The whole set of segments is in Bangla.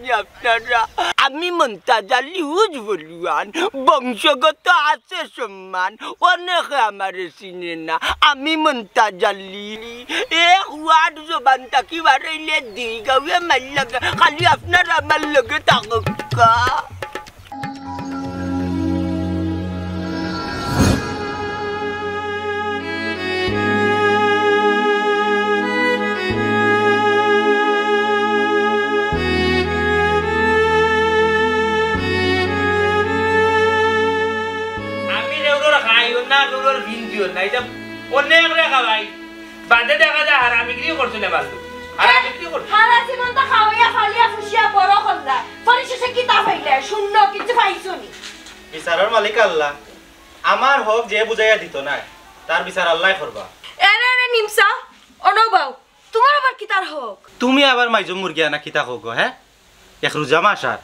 জানি আপনারা? আমি মুনতাজ আলী উজবুলিয়ান, বংশগত আছে সম্মান, অনেকে আমারে চিনে না। আমি মুনতাজ আলী, এক ওয়ার্ড জবান তাকি বাড়াইলে দিই গাঁয়ে মাল লাগে, খালি আপনারা আমার লগে থাকা। অনেক রেখা ভাই বাদে দেখা যায় হারামিগিরি করছে না বালু হারামিগিরি করছে হারাসি মনটা খাওয়াইয়া ফালিয়া ফুসিয়া বড় করলা পরিশেষে কি তা পাইলে শূন্য কিছু পাইছনি বিচারের মালিক আল্লাহ আমার হক যে বুঝাইয়া দিত না তার বিচার আল্লাহ করবা এরে রে নিমসা অনবাও তোমার আবার কি তার হক তুমি আবার মাইজো মুরগিয়া না কিতা হোক হ্যাঁ এক রোজা মাসার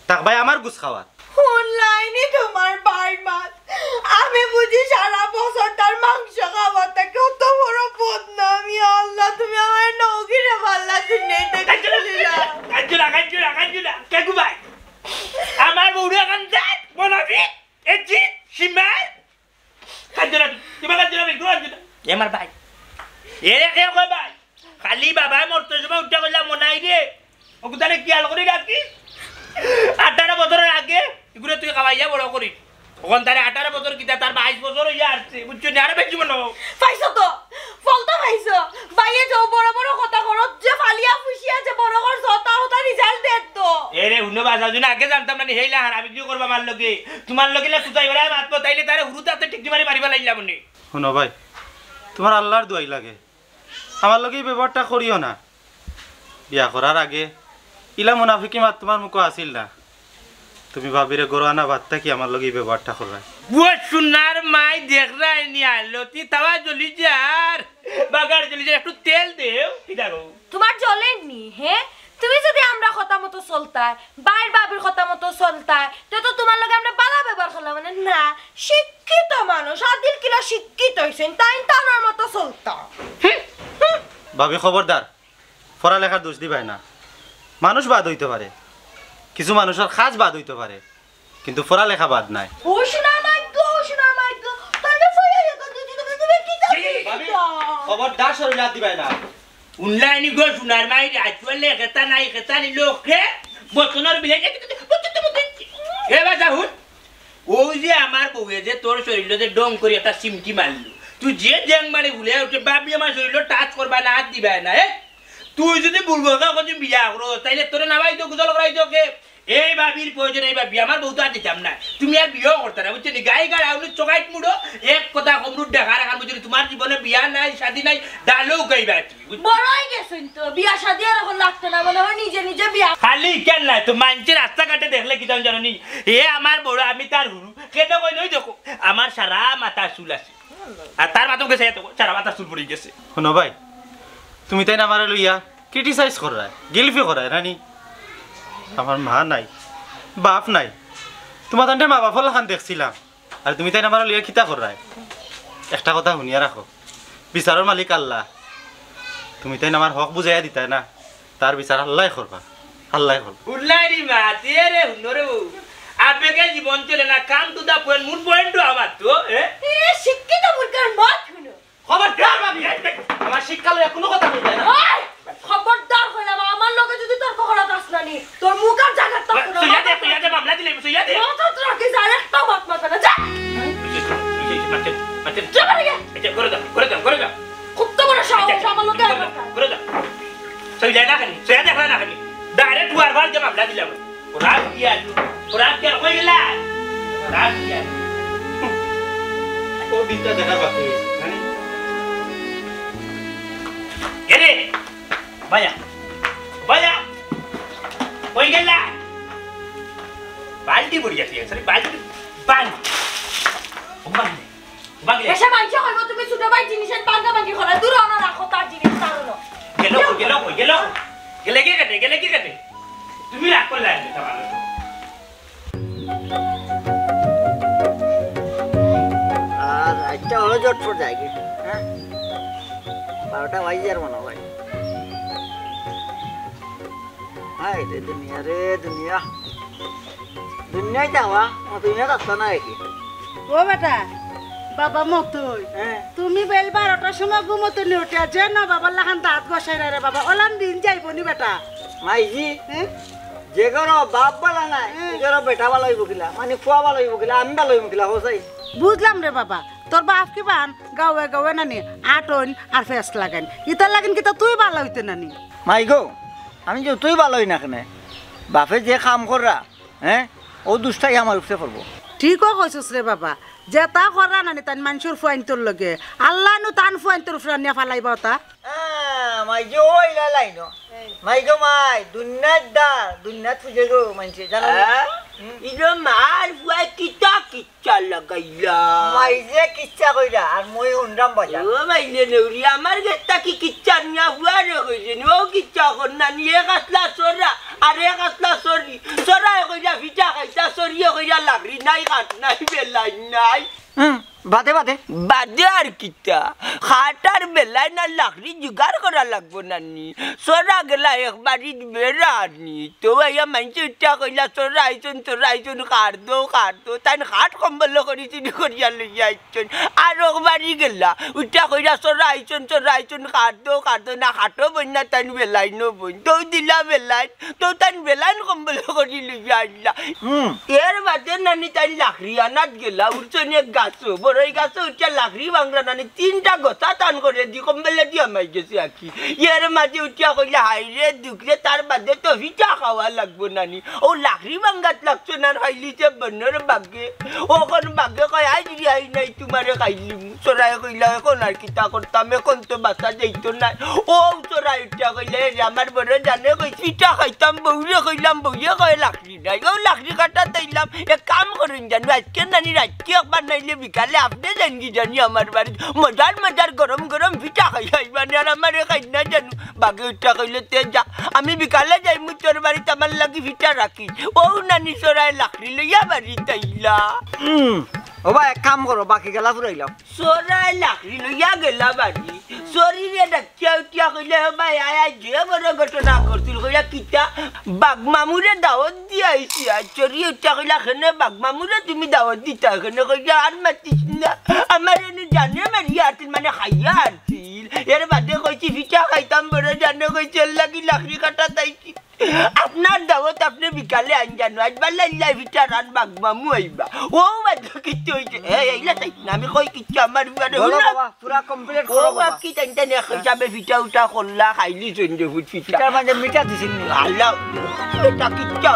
তাক ভাই আমার গুছ খাওয়াত অনলাইনে তোমার বাই মাছ আমি বুঝি সারা বছর তার মাংস খাওয়াতে কত বড় বদনামি আল্লাহ তুমি আমার নগিরে পাল্লা দিনে কাঞ্জুলা কেগু ভাই আমার বউরে কান্দাত বনাবি এজি সিমাই কাঞ্জুলা তুমি কাঞ্জুলা এমার ভাই এরে কে কই ভাই খালি বাবা মরতে সময় উঠে গেলাম মনাই রে ওগুদারে কি আল করে রাখিস 18 বছরের আগে এগুলো তুই খাওয়াইয়া বড় করিস ওখান তারে 18 বছর কিতা তার 22 বছর হইয়া আসছে বুঝছো না আরে বেশি মনে পাইছো তো ফলতো পাইছো বাইয়ে যাও বড় বড় কথা করো যে ফালিয়া ফুসিয়া যে বড় কর জতা হতা রেজাল্ট দে তো এরে হুনো বাজা জুনা আগে জানতাম না হেইলা হারামি কি করবা মার লগে তোমার লগে লা কুতাই বেলা মাত তাইলে তারে হুরুতাতে টিকটি মারি মারিবা লাইলা মনে শুনো ভাই তোমার আল্লাহর দোয়াই লাগে আমার লগে ব্যবহারটা করিও না বিয়া করার আগে ইলা মুনাফিকি মাত তোমার মুখ আসিল না তুমি ভাবিরে গরোয়ানা বাদটা কি আমার লগে ব্যবহারটা করবা वो सुनार माई देख रहा है नहीं आलोती तवा जली जार बागार जली जार একটু তেল দেও কি দাও তোমার জ্বলেননি হ্যাঁ তুমি যদি আমরা কথা মতো চলতাই বাইর বাবির কথা মতো চলতাই তো তোমার লগে আমরা বালা ব্যবহার করলাম মানে না শিক্ষিত মানুষ আদিল কিলা শিক্ষিত হইছেন তাই তানার মতো চলতা ভাবি খবরদার পড়ালেখার দোষ দিবাই না মানুষ বাদ হইতে পারে কিছু মানুষের কাজ বাদ হইতে পারে কিন্তু পড়ালেখা বাদ নাই হোশনা মাই গো তাহলে ফয়া তুমি কি ভাবি খবরদার শরীর দিবাই না উনলাইনি গো সুনার মাই আইছলে খেতা নাই খেতা নি লোকে বতনর বিলে এ বাজা হুন ওই যে আমার বউয়ে যে তোর শরীরে যে ডং করি একটা সিমটি মারলো তুই যে জেং মারি ভুলে উঠে বাবি আমার শরীরে টাচ করবা না হাত দিবা না তুই যদি বলবো কখন বিয়া করো তাইলে তোর নামাই তো গুজল করাই তোকে এই বাবির প্রয়োজন এই বাবি আমার বউ তো আর দিতাম না তুমি আর বিয়েও করতে না বুঝছো গাই গাড়া উনি চোখাইট মুড়ো এক কথা কমরুট দেখা রাখার বুঝলি তোমার জীবনে বিয়া নাই শাদি নাই ডালেও গাইবা তুমি বড়ই গেছেন তো বিয়া শাদি আর এখন লাগতো না মনে হয় নিজে নিজে বিয়া খালি কেন নাই তো মানুষের রাস্তাঘাটে দেখলে কি জানো নি এ আমার বড় আমি তার হুরু কেন কই নই দেখো আমার সারা মাথা চুল আছে আর তার মাথা গেছে এত সারা মাথা চুল পড়ে গেছে শোনো ভাই তুমি তাই না আমার লইয়া ক্রিটিসাইজ করায় গিলফি করায় রানি আমার মা নাই বাপ নাই তোমার তান্তে মা বাপর লাখান দেখছিলাম আর তুমি তাই না আমার লইয়া খিতা করায় একটা কথা শুনিয়া রাখো বিচারের মালিক আল্লাহ তুমি তাই না আমার হক বুঝাইয়া দিতাই না তার বিচার আল্লাহ করবা আল্লাহ করবা উল্লাইরি মা তেরে হুনরে আবেগে জীবন চলে না come to the point mood point to আমার তো এ শিক্ষিত মুরগার মত শুনো খবরদার ভাবি আমার শিক্ষা লইয়া কোনো কথা কইবে না খবরদার কইলাম আমার লগে যদি তর্ক করা আসনানি তোর মুখ আর জায়গা তো না তুই দে মামলা দিলে তুই দে কত রাখি যায় একটা বাত মাথা না যা মাতে চলে গে এটা করে দাও খুব তো বড় সাহস আমার লগে করে দাও তুই যাই না খালি তুই দেখলা না খালি ডাইরেক্ট ওয়ার বার যে মামলা দিলাম ওরা কি কইলা ওরা কি ও দিনটা দেখার বাকি জানি এরে ভাইয়া কই গেলা বালতি পড়ি আছে সরি বালতি বাংলে এসে মাইছে কইবো তুমি ছোট ভাই জিনিসের বাঙ্গা বাঙ্গি করা দূর না রাখো তার জিনিস তারনো গেলে কি কাটে তুমি রাখ করলা এটা ভালো আর একটা হলো জটফট যায় কি হ্যাঁ 12টা বাজে আর মনে হয় হাই রে দুনিয়া দুনিয়ায় যাওয়া দুনিয়া রাস্তা না কি ও বেটা বাবা মতই তুমি বেল 12টার সময় ঘুমোতে নি উঠে যে না বাবা লাহান দাঁত বসাই রে বাবা ওলান দিন যাইব নি বেটা মাইজি যে ঘর বাপ বলা নাই ঘর বেটা ভালো হইব কিলা মানে ফুয়া ভালো হইব কিলা আমি ভালো হইব কিলা হোসাই বুঝলাম রে বাবা তোর বাপ কি বান গাওয়ে গাওয়ে নানি আটন আর ফেস লাগান ইতার লাগেন কি তুই ভালো হইতে নানি মাই গো আমি যে তুই ভালো হই না কেন বাপে যে কাম কররা ও দুষ্টাই আমার উপরে পড়বো ঠিকও কইছস রে বাবা যে তা করা নানি তান মানুষের ফুয়াইন তোর লগে আল্লাহ নু তান ফুয়াইন তোর ফুয়া নিয়া ফালাইবা তা মাই যে ওই লাই ন মাই গো মাই দুনিয়াত ফুজে গো মানছে জানো ইলো মার ফুয়া কিচ্ছা লাগাইলা মাই যে কিচ্ছা কইরা আর মই হুন্ডাম বাজা ও মাই নে নেউরি আমার গেতা কি কিচ্ছা নিয়া ফুয়া রে কইছে ও কিচ্ছা কর না নিয়ে কাসলা সরা আরে কাসলা সরি সরা কইরা ভিটা খাইতা সরিয়ে কইরা লাগরি নাই কাট নাই বেলাই নাই বাদে আর কিতা খাটার বেলায় না লাকড়ি জোগাড় করা লাগবো নানি সরা গেলা একবারই বেড়ানি তো ভাইয়া মানুষ উঠা কইলা সরা আইসন কাট দো তাই খাট কম্বল করি চুরি করিয়া লইয়া আইসন আর একবারই গেলা উঠা কইলা সরা আইসন কাট দো না খাটো বই না তাই বেলাই নবই তো দিলা বেলাই তো তাই বেলাই কম্বল করি লইয়া আইলা এর বাদে নানি তাই লাকড়ি আনাত গেলা উঠছনি এক গাছও বড়ই গাছে উঠা লাকড়ি ভাঙরা নানি 3টা গোছা টান করে দি কম্বলে দিয়া মাই গেছে আকি এর মাঝে উঠিয়া কইলা হাইরে দুঃখে তার বাদে তো ভিটা খাওয়া লাগবো নানি ও লাকড়ি ভাঙাত লাগছো না খাইলিছে বন্যর বাগে ওখন বাগে কয় আই যদি আই নাই তোমারে খাইলি চোরাই কইলা এখন আর কিতা করতাম এখন তো বাসা যাইতো না ও চোরাই উঠিয়া কইলে আমার বড় জানে কই পিঠা খাইতাম বউরে কইলাম বউয়ে কয় লাকড়ি নাই ও লাকড়ি কাটা তাইলাম এক কাম করেন জানো আজকে নানি রাত্রি একবার নাইলে বিকালে আপনি জানি জানি আমার বাড়ি মজার গরম পিঠা খাই আইবানি আর আমারে খাই না জানো বাগে উঠা কইলে তে যা আমি বিকালে যাই মু তোর বাড়িতে আমার লাগি পিঠা রাখি ও নানি চোরাই লাকড়ি লইয়া বাড়ি তাইলা ও ভাই এক কাম করো বাকি গেলা ফুরাইলাম চোরাই লাকড়ি লইয়া গেলা বাড়ি শরীরে ডাকিয়া উঠিয়া কইলে ভাই আয় যে বড় ঘটনা করছিল কইলা কিতা বাঘ মামুরে দাওয়াত দিয়ে আইছি আর চড়িয়ে উঠিয়া কইলা খেনে বাঘ মামুরে তুমি দাওয়াত দিতা খেনে কইলা আর মাতিস না আমার এনে জানে মারিয়া আসছিল মানে খাইয়া আসছিল এর বাদে কইছি পিঠা খাইতাম বড় জানে কইছে লাগি লাকড়ি কাটা তাইছি আপনার দাওয়াত আপনি বিকালে আন জানো আজবার লাইলা পিঠা রান বাঘ মামু আইবা ও বাদ কিচ্ছু হইছে এইলা তাই না আমি কই কিচ্ছু আমার পুরা কমপ্লিট করো বাবা কি টাইম টাইম হিসাবে পিঠা উঠা করলা খাইলি চন্দ্র ফুট পিঠা মানে মিঠা দিছেন আল্লাহ এটা কিচ্ছু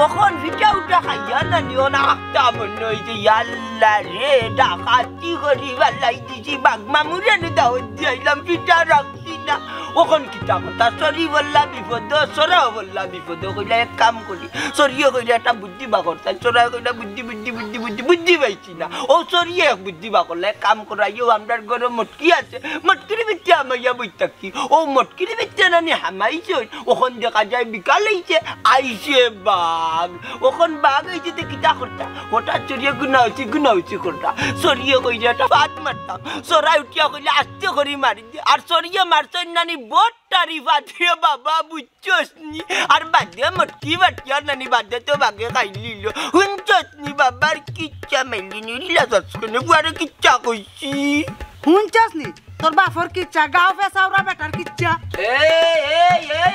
ওখন পিঠা উঠা খাইয়া না নিও না আখটা মনে হইছে আল্লাহ রে ডাকাতি করি বালাই দিছি বাঘ মামুরে দাওয়াত দিলাম পিঠা রাখছি না ওখন কিতা কথা সরি বললা বিপদ সরাও বললা বিপদ কইলা এক কাম করি সরিয়ে কইলা একটা বুদ্ধি বা করতাম সরা কইলা বুদ্ধি পাইছি না ও সরিয়ে এক বুদ্ধি বা করলা এক কাম করাইও আমরার ঘরে মটকি আছে মটকির ভিতরে আমাইয়া বই থাকি ও মটকির ভিতরে নানি হামাইছে ওখন দেখা যায় বিকাল হইছে আইছে বাঘ ওখন বাঘ হইছে তো কিতা করতা হঠাৎ সরিয়ে গুনা হইছে করতা সরিয়ে কইলা একটা বাদ মারতাম সরাই উঠিয়া কইলা আস্তে করে মারি আর সরিয়ে মারছেন নানি বহুত তারিফা দিয়ে বাবা বুঝছস নি আর বাদে মটকি বাটিয়া নানি বাদে তো বাগে খাইলিল হুনছস নি বাবার কিচ্ছা মেলি নিলা সস্কনে বুয়ারে কিচ্ছা কইছি হুনছস নি তোর বাপর কিচ্ছা গাও ফেসাওরা বেটার কিচ্ছা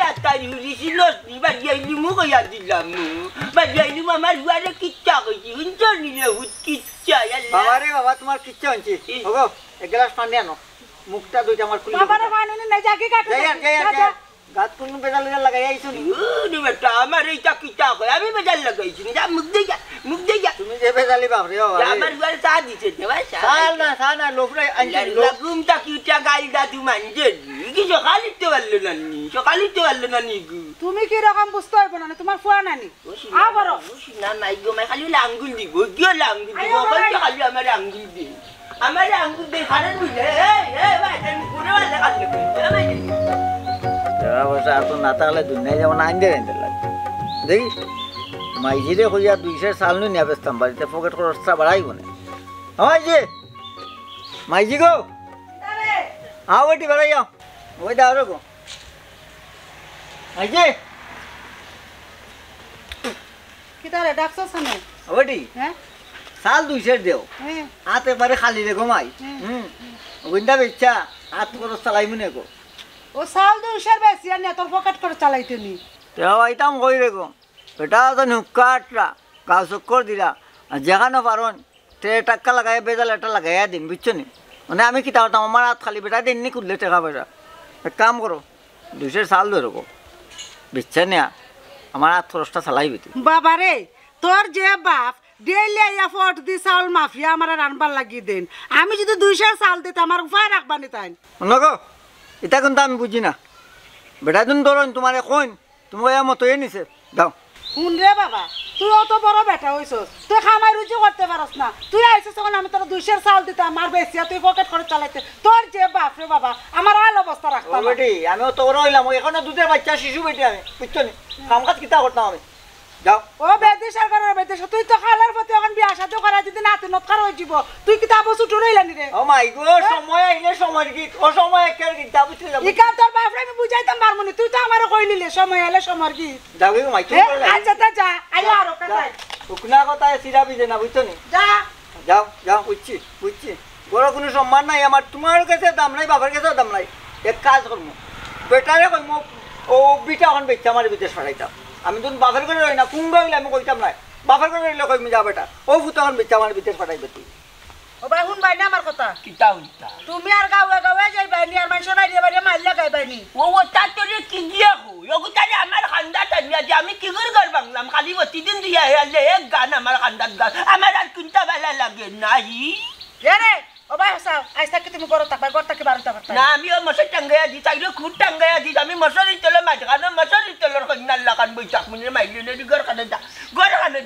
আতাই হুরিছিলস নি বাজিয়াইলি মু কইয়া দিলাম বাজিয়াইলি আমার বুয়ারে কিচ্ছা কইছি হুনছস নি রে হুত কিচ্ছা বাবারে বাবা তোমার কিচ্ছা হইছে ওগো এক গ্লাস পানি আনো মুখটা দুইটা আমার খুলে বাবারে পানি নাই জাগে কাটে যাই গাত কোন বেজাল লাগাই আইছো নি নি বেটা আমার এইটা কিটা কই আমি বেজাল লাগাইছি যা মুখ দেয়া তুমি যে বেজালি বাপরে বাবা আমার ঘরে চা দিছে দে ভাই চা না লোফরে আনছি লাগুমটা কিটা গাল দাদু মানজে কি সকালিতে বললো নানি তুমি কি রকম বুঝতে পারবে না তোমার ফুয়া নানি আবার না নাই গো মাই খালি আঙ্গুল দিব গিয়ে আঙ্গুল দিব কই খালি আমার আঙ্গুল দি আমার আঙ্গুল দে খারে বুঝে এই ভাই তুমি পুরো ভালো কাটলে ভাই যারা বসা তো না তাহলে দুনিয়া যেমন আইন দেন লাগে দেখি মাইজিরে হইয়া 200 সাল নিয়ে ব্যস্তাম বাড়িতে পকেট খরচটা বাড়াইব না হয় যে মাইজি গো আও বেটি বাড়াইয়া ওই দাও রে গো মাইজি কিতারে ডাকছস না ওটি হ্যাঁ সাল 200 দেও হ্যাঁ হাত এবারে খালি রে ঘুমাই ওইটা বেচা হাত করে চালাই মনে গো ও চাউল 200 বেশি আর না তোর পকেট করে চালাইতে নি তেও আইতাম কই রে গো এটা তো নুকাটরা গাছ চক্কর দিলা আর যেখানে পারন তে টাকা লাগাই বেজাল এটা লাগাইয়া দিন বুঝছো নি মানে আমি কি তাও আমার হাত খালি বেটা দিন নি খুললে টাকা পয়সা এক কাম করো 200 সাল ধরো গো বুঝছে না আমার হাত খরচটা চালাইবি তুই বাবা রে তোর যে বাপ ডেইলি আইয়া ফট দি চাউল মাফিয়া আমার রানবার লাগি দেন আমি যদি 200 চাউল দিতে আমার উপায় রাখবানি তাই নগো এটা কিন্তু আমি বুঝি না বেটা দিন ধরুন তোমার কইন তুমি মতোই নিছে দাও শুন রে বাবা তুই অত বড় বেটা হইছস তুই খামাই রুজি করতে পারস না তুই আইছিস তখন আমি তোর 200 চাউল দিতাম আর বেশি তুই পকেট করে চালাইতে তোর যে বাপ রে বাবা আমার আল অবস্থা রাখতাম বেটি আমি তো বড় হইলাম এখনো দুধের বাচ্চা শিশু বেটি আমি বুঝছো নি কাম কাজ কিতা করতাম আমি যাও ও বেদি সরকারের বেদেশ তুই তো খালার প্রতি এখন বিয়া শাদী করা যদি নাতে নৎকার হয়ে যাব তুই কি তা বসু টুরাইলানি রে ও মাই গো সময় আইলে সময় কি ও সময় একের কি যাবো তুই যাবো ইকা তোর বাপ রে আমি বুঝাইতাম পারমুনি তুই তো আমারে কইলিলে সময় এলে সময় কি যাও কি মাই তুমি আচ্ছা তা যা আইলা আর কাটাই উকনা কথা সিরা বিজে না বুঝছো নি যা যাও যাও বুঝছি বড় কোনো সম্মান নাই আমার তোমার কাছে দাম নাই বাবার কাছে দাম নাই এক কাজ করবো বেটারে কইমো ও বিটা এখন বেচা আমার বিদেশ পাঠাইতাম আমি যখন বাপের করে রই না কুঙ্গা হইলে আমি কইতাম না বাপের করে রইলে কইমি যা বেটা ও ফুটো এখন বেচা আমার বিদেশ পাঠাইবে তুই ও ভাই শুন ভাই না আমার কথা কিতা উল্টা তুমি আর গাওয়া গাওয়া যাইবানি আর মানুষ নাই দিবানি মাইলা গাইবানি ও ওটা তোরে কি দিয়া হো ওগুতারে আমার খান্দা টানিয়া যে আমি কি করে গান বাংলাম খালি প্রতিদিন দিয়া হেলে এক গান আমার খান্দার গান আমার আর কোনটা ভালো লাগে নাই রে ও ভাই হাসাও আইসা কি তুমি করো থাকবা করতে কি বারোটা করতে না আমি ও মশার টাঙ্গাইয়া দি চাইলে খুব টাঙ্গাইয়া দি আমি মশারি তেলে মাঝখানে মশারি তেলের কন্যার লাগান বৈশাখ মিলে মাইলে ঘর কানে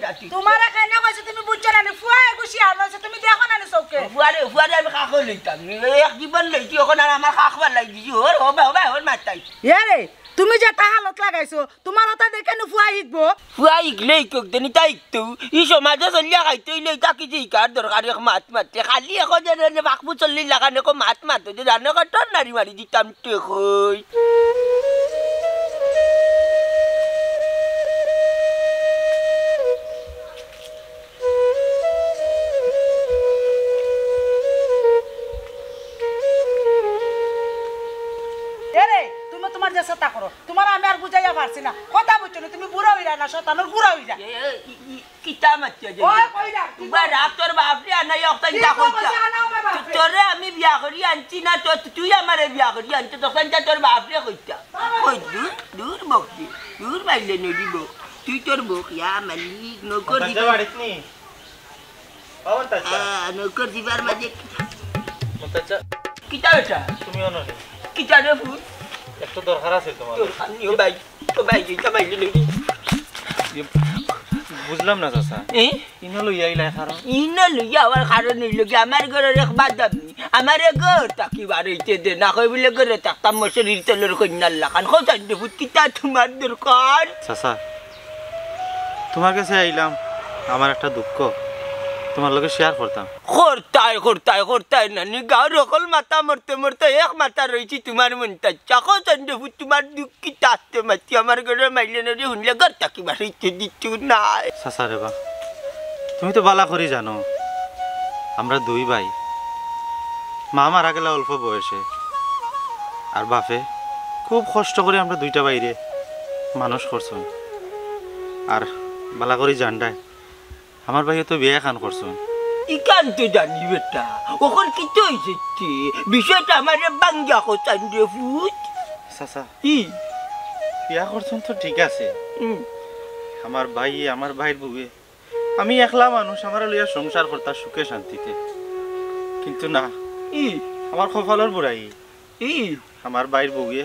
যাতি তোমার এখানে কইছে তুমি বুঝছ না ফুয়াই গুছি আনছে তুমি দেখো না চৌকে ফুয়ারে আমি কাকো লইতাম এক জীবন লইতি ওখানে আর আমার কাকবার লাগি ওর হবে মাতাই রে তুমি যে তাহালত লাগাইছো তোমার ওটা দেখে নো ফুয়াই হিকবো ফুয়া ইগলে ইকক দেনি তাই তো ই সমাজে চলিয়া খাইতে ইলে তাকি যে ইকার দরকার এক মাতে খালি এখন যে বাকবু চললি লাগানে কো মাত যে জানে কত নারী মারি দিতাম তে কই তোমার যে চেষ্টা করো তোমার আমি আর বুঝাইয়া পারছি না কথা বুঝছো না তুমি বুড়া হইরা না শতানোর বুড়া হইরা কিতা মাচ্ছে যে বা রাতর বাপরে আনাই অক্তান যা কইতা তোরে আমি বিয়া করি আনছি না তো তুই আমারে বিয়া করি আনতে তখন তোর বাপরে কইতা কই দূর বকতি দূর বাইলে নদী বক তুই তোর বক ইয়া মালিক নকর দিবা বাড়িত নি পাওন তাছা নকর দিবার মাঝে মতাচা কিতা এটা তুমি অনলে কিতা রে ফুল একটু দরকার আছে তোমার তোর খানি ও ভাই যেটা বাইলে নদী বুঝলাম না চাচা ইনো লইয়া আইলা কারণ ইনো লইয়া আমার কারণ হইলো কি আমার ঘরের এক বাদাম আমার ঘর তাকি বাড়াইতে দে না কই বলে ঘরে থাকতাম মশারির তেলের কন্যার লাগান কোথায় দেবো কিতা তোমার দরকার চাচা তোমার কাছে আইলাম আমার একটা দুঃখ তোমার লগে শেয়ার করতাম করতাই না নি গাঁর অকল মাথা মরতে এক মাথা রয়েছি তোমার মনটা চাকো চন্দ্রভূ তোমার দুঃখ কিতা আসতে মাতি আমার ঘরে মাইলে নদী শুনলে ঘর তাকি বাড়াইতে দিচ্ছু নাই চাচা রে বা তুমি তো বালা করে জানো আমরা দুই ভাই মা মারা গেল অল্প বয়সে আর বাপে খুব কষ্ট করে আমরা দুইটা বাইরে মানুষ করছো আর বালা করে জানডায় আমার ভাইয়ে তো বিয়ে খান করছো ইকান তো জানি বেটা ওখান কি তো হয়েছে বিষয়টা আমার বাঙ্গা চন্দ্রভূ চাচা ই বিয়া করছেন তো ঠিক আছে আমার ভাইয়ের বউয়ে আমি একলা মানুষ আমার লইয়া সংসার করতা সুখে শান্তিতে কিন্তু না আমার কপালের বুড়াই আমার ভাইয়ের বউয়ে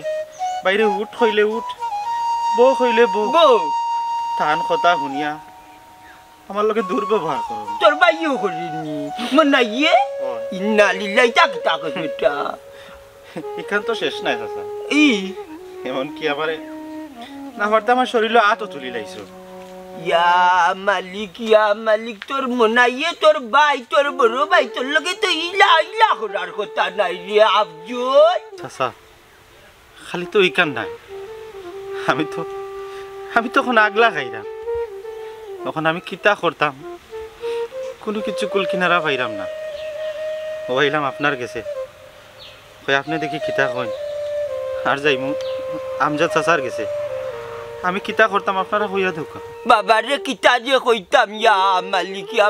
বাইরে উঠ হইলে উঠ বউ হইলে বউ তান কথা শুনিয়া আমার লগে দুর্ব্যবহার করো তোর ভাইও করিনি মনে ইয়ে ইন্না লিল্লাহি তাক বেটা এখান তো শেষ নাই চাচা এমনকি আমারে না পারতে আমার শরীরে আতও তুলি লাইছো ইয়া মালিক তোর মনাইয়ে তোর ভাই তোর বড় ভাই তোর লগে তো ইলা করার কথা নাই রে আফজল চাচা খালি তো ইকান নাই আমি তখন আগলা খাইরাম তখন আমি কিতা করতাম কোনো কিছু কুল কিনারা পাইলাম না। ও আইলাম আপনার গেছে, কই আপনি দেখি কিতা কই আর যাইমু আমজাদ চাচার গেছে। আমি কিতা করতাম আপনারা কইয়া দেখা। বাবারে কিতা যে কইতাম ইয়া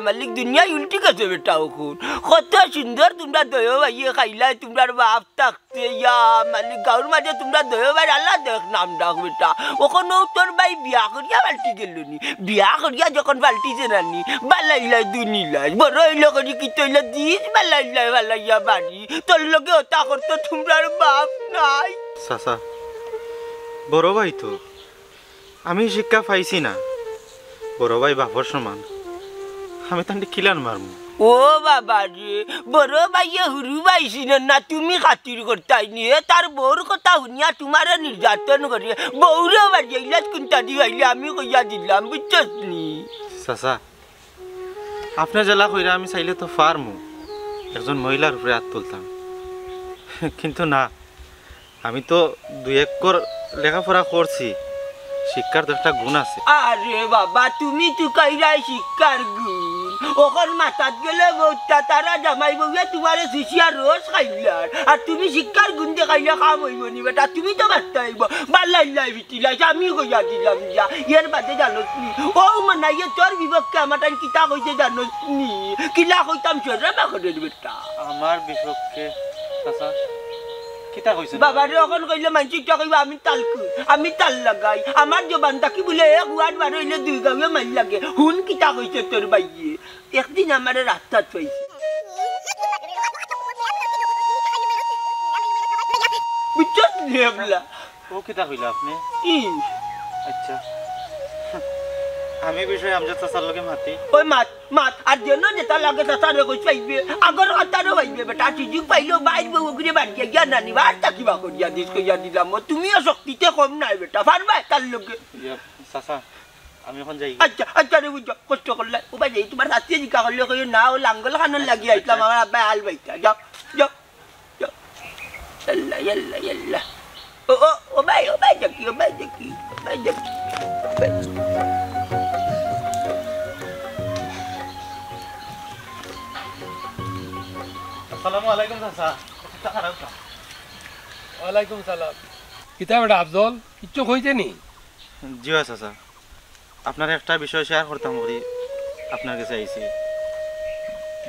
মালিক দুনিয়ায় উল্টি গেছে বেটা এখন। কত সুন্দর তোমরা দয় ভাইয়ে খাইলাই, তোমরার বাপ থাকতে ইয়া মালিক গাঁর মাঝে তোমরা দয় ভাই আল্লাহ দেখ নাম ডাক বেটা। ওখানে তোর ভাই বিয়া করিয়া পাল্টি গেল নি, বিয়া করিয়া যখন পাল্টিছে নানি বালাইলাই দুনিলাই বড় হইল করি কি তৈলা দিস বালাইলাই বালাইয়া বাড়ি তোর লগে ওটা করতো তোমরার বাপ নাই। চাচা বড় ভাই তো আমি শিক্ষা পাইছি না, বড় ভাই বাপর সমান, আমি তান্ডে কিলান মারমু। ও বাবা রে বড় ভাইয়ে হুরু পাইছিল না তুমি খাতির করতাইনি, তার বউর কথা শুনিয়া তোমার নির্যাতন করিয়া বউরে বাড়িয়াইলা কোনটা দি ভাইলে আমি কইয়া দিলাম বুঝছস নি। চাচা আপনার জেলা কইরা আমি চাইলে তো পারমু একজন মহিলার উপরে হাত তুলতাম, কিন্তু না আমি তো 2 লেখাপড়া করছি, শিক্ষার তো একটা গুণ আছে। আরে বাবা তুমি তো কইরাই শিক্ষার গুণ, ওখন মাথাত গেলে বউটা তারা জামাই বউয়া তোমার সুশিয়া রোজ খাইলার, আর তুমি শিক্ষার গুণ দেখাইলে কাম হইব নি বেটা, তুমি তো বাচ্চা হইব বাল্লাই বিটিলাই আমি কইয়া দিলাম যা। এর বাদে জানোস নি ও মানাইয়ে তোর বিপক্ষে আমার টাইম কিতা কইছে জানোস নি, কিলা কইতাম চোরা বাকরের বেটা। আমার বিপক্ষে চাচা কিতা কইছে? বাবারে ওখান কইলে মানসিকটা কইবা আমি তাল লাগাই, আমার জবানটা কি বলে 1 ওয়ার্ড বার হইলে 2 গাঁয়ে মাইল লাগে। হুন কিতা কইছে তোর ভাইয়ে? একদিন আমার রাস্তা পাইছে বুঝছস লেবলা। ও কিতা কইলা আপনি? আচ্ছা আমি বিষয় আমজাদ চাচার লগে মাতি ওই মাত আর যেন যেটা লাগে চাচারে কইছ পাইবে আগর কথারও পাইবে বেটা, সুযোগ পাইলেও বাইর বউ ঘুরে বাড়িয়ে গিয়া নানি আর তাকিবা করিয়া দিস কইয়া দিলাম। তুমিও শক্তিতে কম নাই বেটা, পারবা তার লগে। চাচা আমি এখন যাই। আচ্ছা রে বুঝছো কষ্ট করলে ও ভাই তোমার রাত্রে জিকা করলে কই না ও লাঙ্গল খানন লাগিয়ে আইতাম আমার আব্বা আল বাইতা। যাও যাও যাও ইয়াল্লা ও ভাই দেখি আসসালামু আলাইকুম চাচা। ওয়ালাইকুম সালাম। কিতা বেটা আফজল কিচ্ছু কইতে নি? জি চাচা আপনার একটা বিষয় শেয়ার করতাম বলি আপনার কাছে আইছি।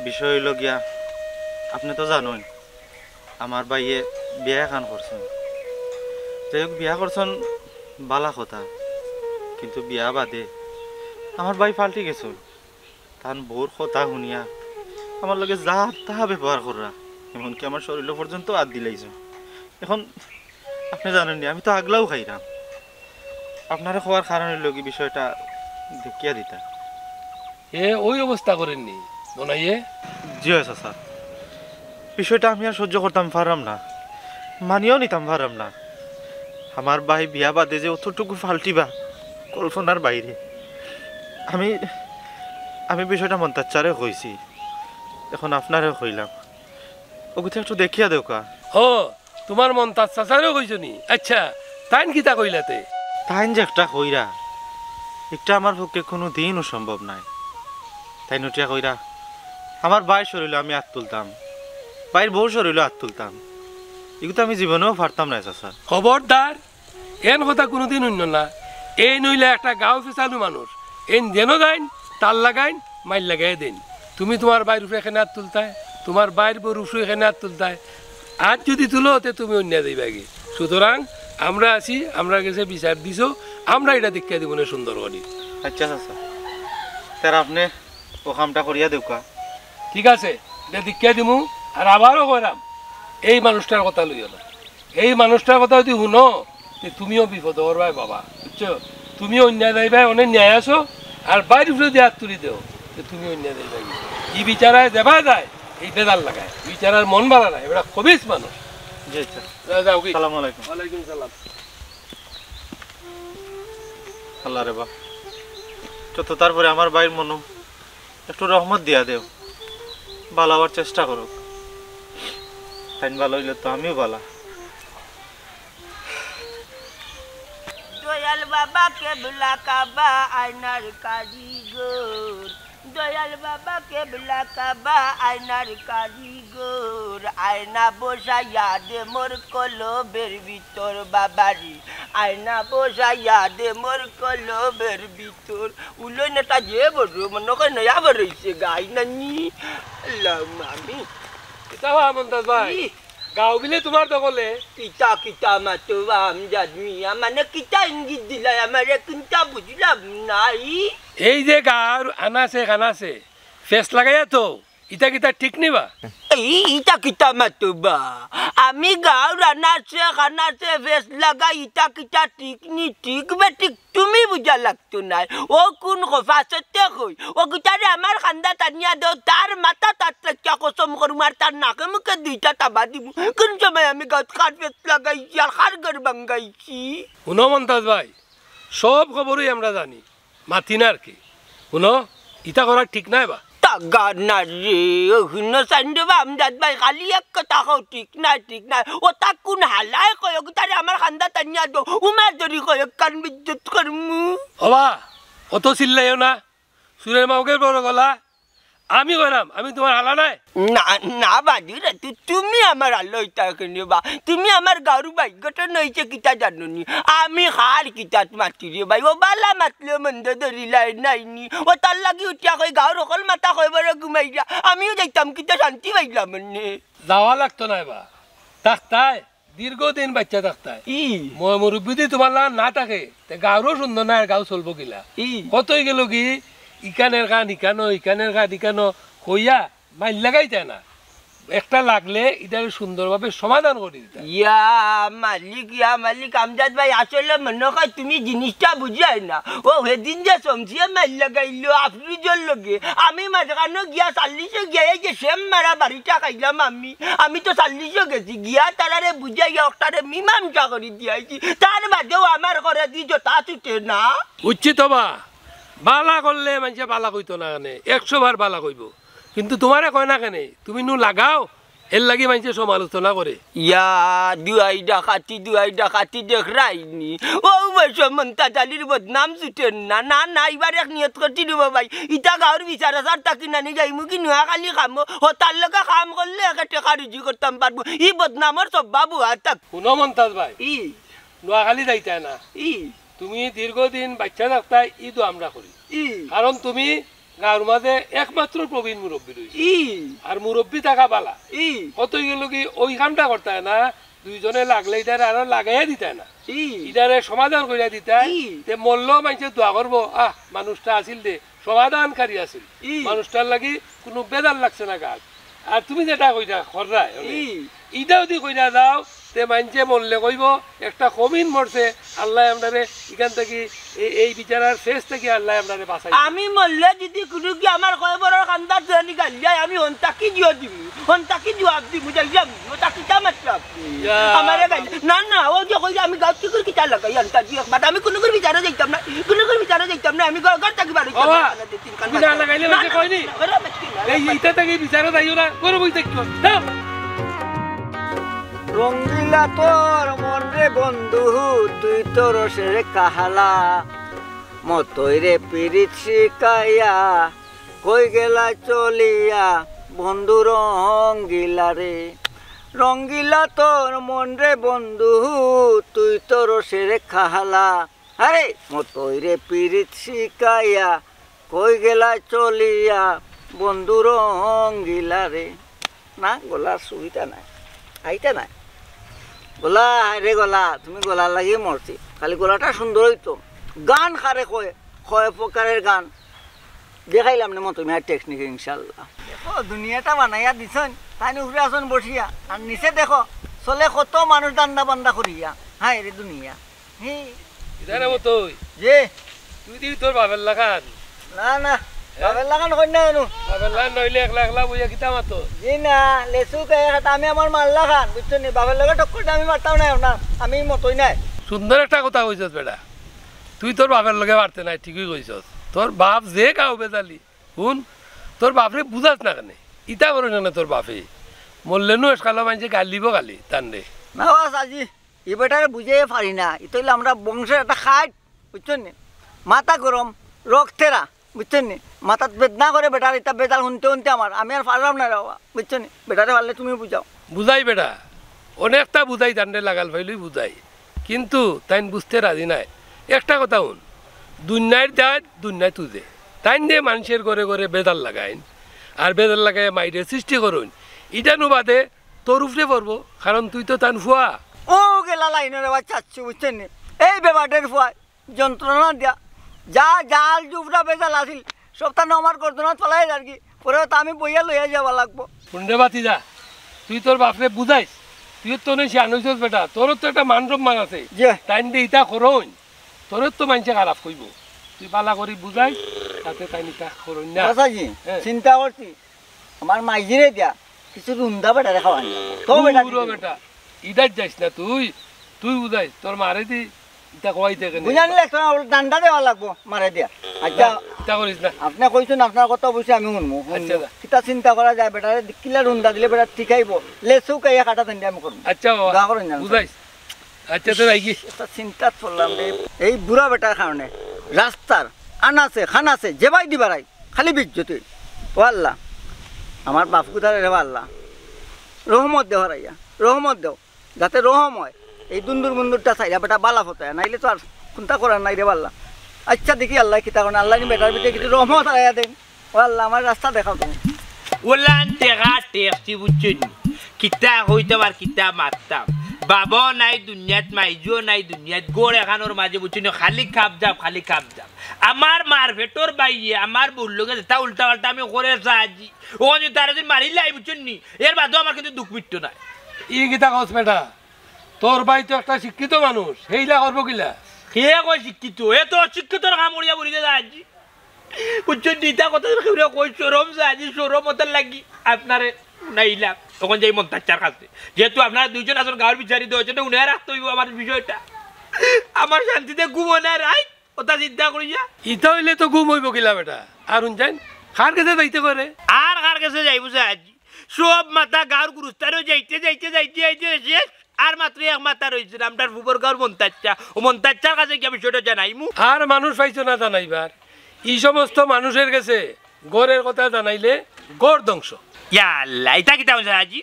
বিষয় হইল গিয়া আপনি তো জানেন আমার ভাইয়ে বিয়া খান করছেন, যাই হোক বিয়া করছেন বালা কথা, কিন্তু বিয়া বাদে আমার ভাই পাল্টি গেছেন, তার বউর কথা শুনিয়া আমার লগে যা তাহা ব্যবহার করা, এমনকি আমার শরীর পর্যন্ত হাত দিলাইছ। এখন আপনি জানেন আমি তো আগলাও খাইলাম, আপনারা খাওয়ার কারণে লোক বিষয়টা দেখিয়া দিতা। ওই অবস্থা করেননি মনাইয়ে? জি হয় স্যার, বিষয়টা আমি আর সহ্য করতাম পারলাম না, মানিয়েও নিতাম পারলাম না। আমার ভাই বিয়া বাদে যে অতটুকু ফাল্টিবা কল্পনার বাইরে। আমি বিষয়টা মন্তাচ্চারে কইছি, এখন আপনারেও কইলাম, ওগুলো একটু দেখিয়া দেওকা। তোমার মন তার চাচারেও কইছ নি? আচ্ছা তাইন কিতা কইলাতে? তাইন যে একটা কইরা একটা আমার পক্ষে কোনো দিনও সম্ভব নাই। তাই নটিয়া কইরা আমার ভাই শরীরে আমি হাত তুলতাম, ভাইয়ের বউ শরীরে হাত তুলতাম, এগুলো তো আমি জীবনেও পারতাম না চাচা। খবরদার এন কথা কোনোদিন অন্য না। এই নইলে একটা গাঁও ফেসালু মানুষ এন যেন গাইন তার লাগাইন মাইল লাগাই দেন। তুমি তোমার বাইর উপরে এখানে হাত তুলতায়, তোমার বাইর বউর উপরে এখানে হাত তুলতায়, আজ যদি তুলো তে তুমি অন্য দিবা গে। সুতরাং আমরা আছি, আমরা কাছে বিচার দিছো, আমরা এটা দেখিয়া দিব না সুন্দর করি। আচ্ছা চাচা তার আপনি ও কামটা করিয়া দেওকা। ঠিক আছে এটা দেখিয়া দিমু। আর আবারও কইরাম এই মানুষটার কথা লইও না, এই মানুষটার কথা যদি শুনো তুমিও বিপদ করবাই বাবা, বুঝছো? তুমিও অন্যায় যাইবাই, অনেক ন্যায় আসো, আর বাইর উপরে দিয়ে হাত তুলি দেও তুমি অন্যায় যাইবাই। কি বিচারায় দেবা যায় এই বেদাল লাগায়, বিচারার মন বাড়া নাই, এবার কবিস মানুষ। যাও কি। আসসালামু আলাইকুম। ওয়ালাইকুম সালাম। আল্লাহ রে বা যত তারপরে আমার ভাইয়ের মনো একটু রহমত দিয়া দেও, ভালো হওয়ার চেষ্টা করো। তাই ভালো হইলে তো আমিও ভালো। দয়াল বাবা কেবলা কাবা আয়নার কারিগর দয়াল বাবা কেবলা কাবা আয়নার কারিগর আয়না বসাইয়া দে মোর কলবের ভিতর বাবারি আয়না বসাইয়া দে মোর কলবের ভিতর উলো নেতা যে বড় মনে করে নয়া বড়ইছে গাই নানি আমি কিতাবা মন্তাজ ভাই গাঁও বিলে তোমার দখলে কিতা কিতা মাতো আমজাদ মিয়া মানে কিতা ইঙ্গিত দিলা আমারে কিন্তু বুঝলাম নাই এই যে গাঁর আনাছে খানাছে ফেস লাগাইয়া তো ইটা কিতা ঠিক নিবা ইটা কিতা মাতবা আমি গাঁও রানাছে খানাছে ফেস লাগা ইটা কিতা ঠিক নি ঠিক বে ঠিক তুমি বুঝা লাগতো নাই ও কোন কফাসতে কই ও গিটারে আমার খান্দা তানিয়া দাও তার মাথা তার লেখা কসম করুম আর তার নাকে মুখে দুইটা তাবা দিব কোন সময় আমি গাঁত খাট ফেস লাগাইছি আর খার ঘর ভাঙ্গাইছি শুনো মন্তাজ ভাই সব খবরই আমরা জানি মাতি না আর কি শুনো ইটা করা ঠিক নাই বা টাগানা রে অহিন সাইন্ডবা আমজাদ ভাই খালি এক কথা কও ঠিক নাই ও তা কোন হালায় কয় তারে আমার খান্দা তানিয়া দাও উমার দরি কয় কান বিদ্যুৎ করমু ওবা অত চিল্লাইও না সুরের মাউকে বড় গলা আমি কইলাম আমি তোমার হালা নাই না না বাদিরা তুমি আমার আলোইতা কেনিবা তুমি আমার গারু ভাই গঠন হইছে কিতা জানুনি আমি হার কিতা মাতি রে ভাই ও বালা মাতলে মন্দ ধরি লাই নাইনি ও তার লাগি উঠিয়া কই গাঁর সকল মাথা কই বড় ঘুমাই যা আমিও যাইতাম কিতা শান্তি পাইলাম মনে যাওয়া লাগতো নাই বা থাকতাই দীর্ঘদিন বাচ্চা থাকতাই মই মুরব্বী তোমার লাগা না থাকে গাঁরও সুন্দর না আর গাঁও চলবো কিলা কতই গেল কি ইকানের গান ইকানো কইয়া মাইল লাগাইতে না একটা লাগলে এটার সুন্দরভাবে সমাধান করে দিতে ইয়া মালিক আমজাদ ভাই আসলে মনে হয় তুমি জিনিসটা বুঝাই না ও সেদিন যে সমসিয়া মাইল লাগাইলো আফরিজর লগে আমি মাঝখানে গিয়া 40 গিয়া যে সেম মারা বাড়িটা খাইলাম আমি তো 40 গেছি গিয়া তারারে বুঝাইয়া ওটারে মীমাংসা করে দিয়াইছি তার বাদেও আমার ঘরে দি জোতা ছুটে না বুঝছি তো বা বালা করলে মানুষে বালা কইতো না কেনে 100 বার বালা কইব কিন্তু তোমারে কয় না কেনে তুমি নু লাগাও এর লাগি মানুষে সমালোচনা করে ইয়া দুয়াই ডাকাতি দেখ রাইনি ও বৈশ্ব মন্তা জালির বদনাম ছুটেন না এবার এক নিয়ত করছি দিব ভাই ইটা গাঁর বিচার আসার তাকি নানি যাইমু কি নোয়াখালি খাম হতার লগে কাম করলে একে টেকা রুজি করতাম পারবো ই বদনামর সব বাবু আর তাক শুনো মন্তাজ ভাই নোয়াখালি যাইতে না তুমি দীর্ঘদিন বাচ্চা থাকতাই ইদো আমরা করি কারণ তুমি গাঁর মাঝে একমাত্র প্রবীণ মুরব্বী রয়েছে আর মুরব্বী থাকা বালা কত গেল কি ওই কামটা করতে না দুইজনে লাগলে ইটারে আরো লাগাইয়া দিতে না ইটারে সমাধান করিয়া দিতে মল্ল মানুষে দোয়া করবো মানুষটা আসিল দে সমাধানকারী আসিল মানুষটার লাগি কোনো বেদার লাগছে না গাছ আর তুমি যেটা কইরা খররায় ইটা যদি কইরা দাও তে মানছে মরলে কইব একটা কমিন মরছে আল্লাহ আপনারে এখান থেকে এই বিচারার শেষ থেকে আল্লাহ আপনারে বাঁচাই আমি মরলে যদি কোনো কি আমার কয় বড় কান্দার জনি গাল যায় আমি হন্তাকি দিও দিমু হন্তাকি জবাব দিমু যাইলাম ও তাকি তা মাতলাম আমারে গাল না ও যে কইলা আমি গাছ কি কি তা লাগাই আনতা দি বাট আমি কোনো করে বিচারে যাইতাম না আমি ঘর থাকি বাড়ি তুমি না লাগাইলে মানে কইনি এই ইটা থেকে বিচারে যাইও না করো বই থাকিও দাও রঙ্গিলা তোর মন রে বন্ধু তুই তোর রসের কাহালা মতই রে পিরিত শিকাইয়া কই গেলা চলিয়া বন্ধু রঙ্গিলা রে রঙ্গিলা তোর মন রে বন্ধু তুই তোর রসের কাহালা আরে মতই রে পিরিত শিকাইয়া কই গেলা চলিয়া বন্ধু রঙ্গিলা রে না গলার সুবিধা নাই আইটা নাই গলা রে গলা তুমি গলার লাগিয়ে মরছি খালি গলাটা সুন্দর হইতো গান খারে কয় প্রকারের গান দেখাইলাম না তুমি আর টেকনিক ইনশাল্লাহ দেখো দুনিয়াটা বানাইয়া দিছেন তাই উঠে আসুন বসিয়া আর নিচে দেখো চলে কত মানুষ দান্দা বান্দা করিয়া হাই রে দুনিয়া যে তুই দিবি তোর বাপের লাগান না বাপের লাগান কই না জানো বাপের লাগান নইলে একলা বইয়া কিতা মাতো জি না লেসু কে আমি আমার মাল্লা খান বুঝছো নি বাপের লগে টক্করটা আমি মারতাম না আমি মতই নাই সুন্দর একটা কথা কইছস বেটা তুই তোর বাপের লগে পারতে নাই ঠিকই কইছস তোর বাপ যে কাউ বেজালি শুন তোর বাপরে বুঝাস না কেন ইটা করে না তোর বাপে মরলেনু এসকালো মানছে গাল দিব গালি তান্ডে না বাস আজি এই বেটারে বুঝাই পারি না এটা হইলে আমরা বংশের একটা খাট বুঝছেন নি মাথা গরম রক্তেরা বুঝছেন নি মাথাত বেদনা করে বেটার এটা বেতাল শুনতে শুনতে আমার আমি আর পারলাম না রে বাবা বুঝছেন নি বেটারে পারলে তুমি বুঝাও বুঝাই বেটা অনেকটা বুঝাই দান্ডে লাগাল ফাইলই বুঝাই কিন্তু তাইন বুঝতে রাজি নাই একটা কথা শুন দুনিয়ার দাঁত দুনিয়ায় তুজে তাইন দিয়ে মানুষের ঘরে ঘরে বেদাল লাগাইন আর বেদাল লাগাই মাইরে সৃষ্টি করুন এটা বাদে তোর উপরে পড়বো কারণ তুই তো তান ফুয়া ও গেলা লাইনের আবার চাচ্ছি বুঝছেন নি এই বেবাটের ফুয়ায় যন্ত্রণা দিয়া যা জাল জুবরা বেজাল আসিল সপ্তাহ আমার গর্দনাত ফেলাই আর কি পরে তো আমি বইয়া লইয়া যাওয়া লাগবো শুনতে পাতি যা তুই তোর বাপরে বুঝাইস তুই তো নেই আনুস বেটা তোর তো একটা মান সম্মান আছে যে তাইন দিয়ে ইটা করুন তোর তো মানুষে খারাপ কইব তুই পালা করি বুঝাই তাতে তাই ইটা করুন না চাচাজি হ্যাঁ। চিন্তা করছি আমার মাইজিরে দিয়া কিছু রুন্দা বেটারে খাওয়াই তো বেটা পুরো বেটা ইটার যাইস না তুই তুই বুঝাইস তোর মারে দি ইটা কই থেকে বুঝানি লাগতো না ডান্ডা দেওয়া লাগবো মারে দিয়া আচ্ছা ইটা করিস না আপনি কইছেন আপনার কথা অবশ্যই আমি শুনবো আচ্ছা। কিতা চিন্তা করা যায় বেটারে কিলা রুন্দা দিলে বেটা ঠিক আইব লেসু কাইয়া কাটা তেন আমি করবো আচ্ছা বাবা দোয়া করেন না। বুঝাইস আচ্ছা তোর আইকি একটা চিন্তাত পড়লাম রে এই বুড়া বেটার কারণে রাস্তার আনাছে খানাছে যেবাই দিবারাই খালি বিজ্জতি ও আল্লাহ আমার বাপ কুতারে রে আল্লাহ রহমত দেও হারাইয়া রহমত দেও যাতে রহম হয় এই দুন্দুর মুন্দুরটা চাইয়া বেটা বালা হতায় নাইলে তো আর চিন্তা করার নাই রে আল্লাহ আচ্ছা দেখি আল্লাহ কিতা করেন আল্লাহ নি বেটার ভিতরে কিছু রহমত হারাইয়া দেন ও আল্লাহ আমার রাস্তা দেখাও তুমি ওলান টেকা টেকছি বুঝছেন কিতা হইতাম আর কিতা মারতাম বাবা নাই দুনিয়াত মাইজো নাই দুনিয়াত গোড় এখানোর মাঝে বুঝছেন খালি খাপ যাপ খালি খাপ যাপ আমার মার ভেটর বাইয়ে আমার বলল গেছে তা উল্টা পাল্টা আমি করে সাহায্যি ও যদি তারা যদি মারিলাই বুঝছেন নি এর বাদেও আমার কিন্তু দুঃখ মিটতো না ই গীতা কস বেটা তোর ভাই তো একটা শিক্ষিত মানুষ সেইলা করবো কিলা কে কয় শিক্ষিত এ তো অশিক্ষিত কাম করিয়া বলিতে সাহায্যি বুঝছেন ইটা কথা কই সরম সাহায্যি সরম মতন লাগি আপনারে নাইলাম তখন যাই মন্তাচার কাছে যেহেতু আপনারা দুইজন আসলে গাঁর বিচারি দেওয়ার উনি রাখতে হইব আমার বিষয়টা আমার শান্তিতে ঘুমো না রাই ওটা চিন্তা করিয়া ইটা হইলে তো ঘুম হইব কিলা বেটা আর যাই খার কাছে যাইতে করে আর কার কাছে যাইব সাহায্যি সব মাথা গাঁর গুরুস্থানও যাইতে যাইতে যাইতে যাইতে শেষ আর মাত্র এক মাথা রয়েছে আমটার ফুবর গাঁর মন্তাচ্চা ও মন্তাচ্চার কাছে কি বিষয়টা জানাইমু আর মানুষ পাইছো না জানাইবার এই সমস্ত মানুষের কাছে গড়ের কথা জানাইলে গড় ধ্বংস ইয়াল্লা এটা কিতা হইছে আজি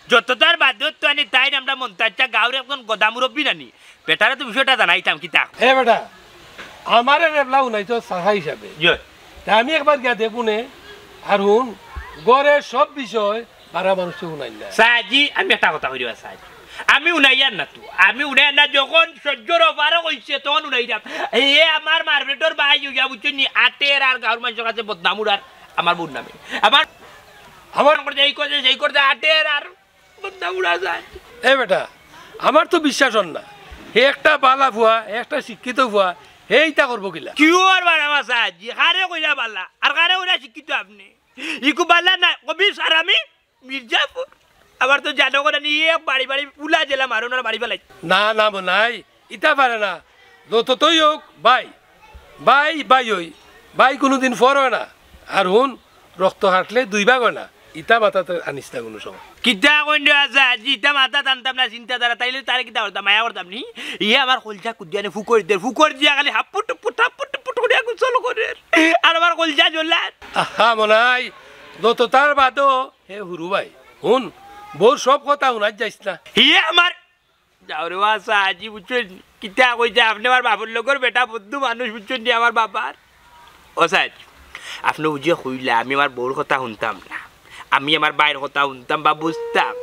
যত তার বাধ্যত তো আনি তাই আমরা মন্তাচ্চা গাঁর একজন গদা মুরব্বী নানি বেটারে তো বিষয়টা জানাইতাম কিতা হে বেটা আমার রেবলা উনাইতো সাহা হিসাবে জয় তা আমি একবার গিয়া দেখুনে আর হুন গড়ের সব বিষয় পারা মানুষ উনাই না সাহাজি আমি একটা কথা কইবা সাহাজি আমি উনাইয়ার না তো আমি উনাই না যখন সহ্যর অপারও কইছে তখন উনাই যাম এ আমার মারবেটর ভাই হইয়া বুঝছেন নি আটের আর গাঁর মানুষের কাছে বদনামুর আর আমার বোন নামে আমার আমার করতে এই করতে সেই করতে আটের আর বদনামুরা যায় এ বেটা আমার তো বিশ্বাস হন না হে একটা বালা ভুয়া একটা শিক্ষিত ভুয়া হেইটা করবো কিলা কিউ আর বাড়াবা সাহাজি কারে কইলা বালা আর কারে কইলা শিক্ষিত আপনি ইকু বালা না কবি স্যার আমি মির্জাপুর আবার তো জানো করে নিয়ে বাড়ি বাড়ি পুলা জেলা মারুন আর বাড়ি ফেলাই না না নাই ইটা পারে না যত তোই হোক ভাই ভাই ভাই হই ভাই কোনোদিন ফর হয় না আর হুন রক্ত হাঁটলে দুই ভাগ হয় না ইটা মাথাতে আনিস না কোনো সময় কিতা কইন্ড আছে আজি ইটা মাথা টানতাম না চিন্তা দ্বারা তাইলে তারে কিতা করতাম মায়া করতাম নি ইয়ে আমার কলজা কুদিয়ানে ফুকর দিয়া খালি হাপুট পুট করে গুছল করে আর আমার কলজা জ্বলার আহা মনাই যত তার বাদও হে হুরু ভাই হুন বউ সব কথা হুনার যাইস না ইয়ে আমার যাওরে আসা আজি বুঝছেন কিতা কইছে আপনি আমার বাবুর লগর বেটা বন্ধু মানুষ বুঝছেন নি আমার বাবার ও সাইজ আপনি বুঝিয়ে কইলা আমি আমার বউর কথা শুনতাম না আমি আমার বাইরের কথা শুনতাম বা বুঝতাম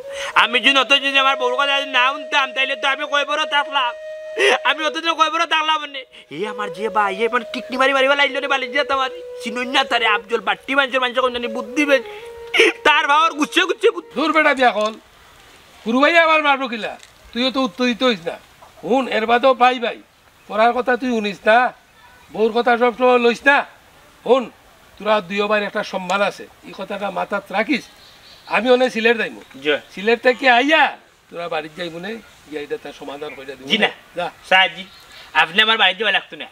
আমি যদি অতদিন আমার বউর কথা না শুনতাম তাইলে তো আমি কয় বড় থাকলাম আমি অতদিন কয় বড় থাকলাম মানে এই আমার যে বা ইয়ে মানে টিকনি মারি মারিবা লাইল রে বালি যেতাম আর চিনুন না তারে আফজল বাট্টি মানুষ কোন বুদ্ধি বেশ তার ভাবর গুচ্ছে দূর বেটা বিয়া কল হুরু ভাই আবার মারবো কিলা তুইও তো উত্তরিত হইস না হুন এর বাদেও ভাই ভাই পড়ার কথা তুই শুনিস না বউর কথা সবসময় লইস না হুন তোরা দুইবার একটা সম্মান আছে এই কথাটা মাথাত রাখিস আমি অনেক সিলেট যাইমু সিলেট থেকে আইয়া তোরা বাড়ির যাইমু নে গিয়া এটা তার সমাধান করে দিব জি না যা সাহাজি আপনি আমার বাড়িতে যাওয়া লাগতো না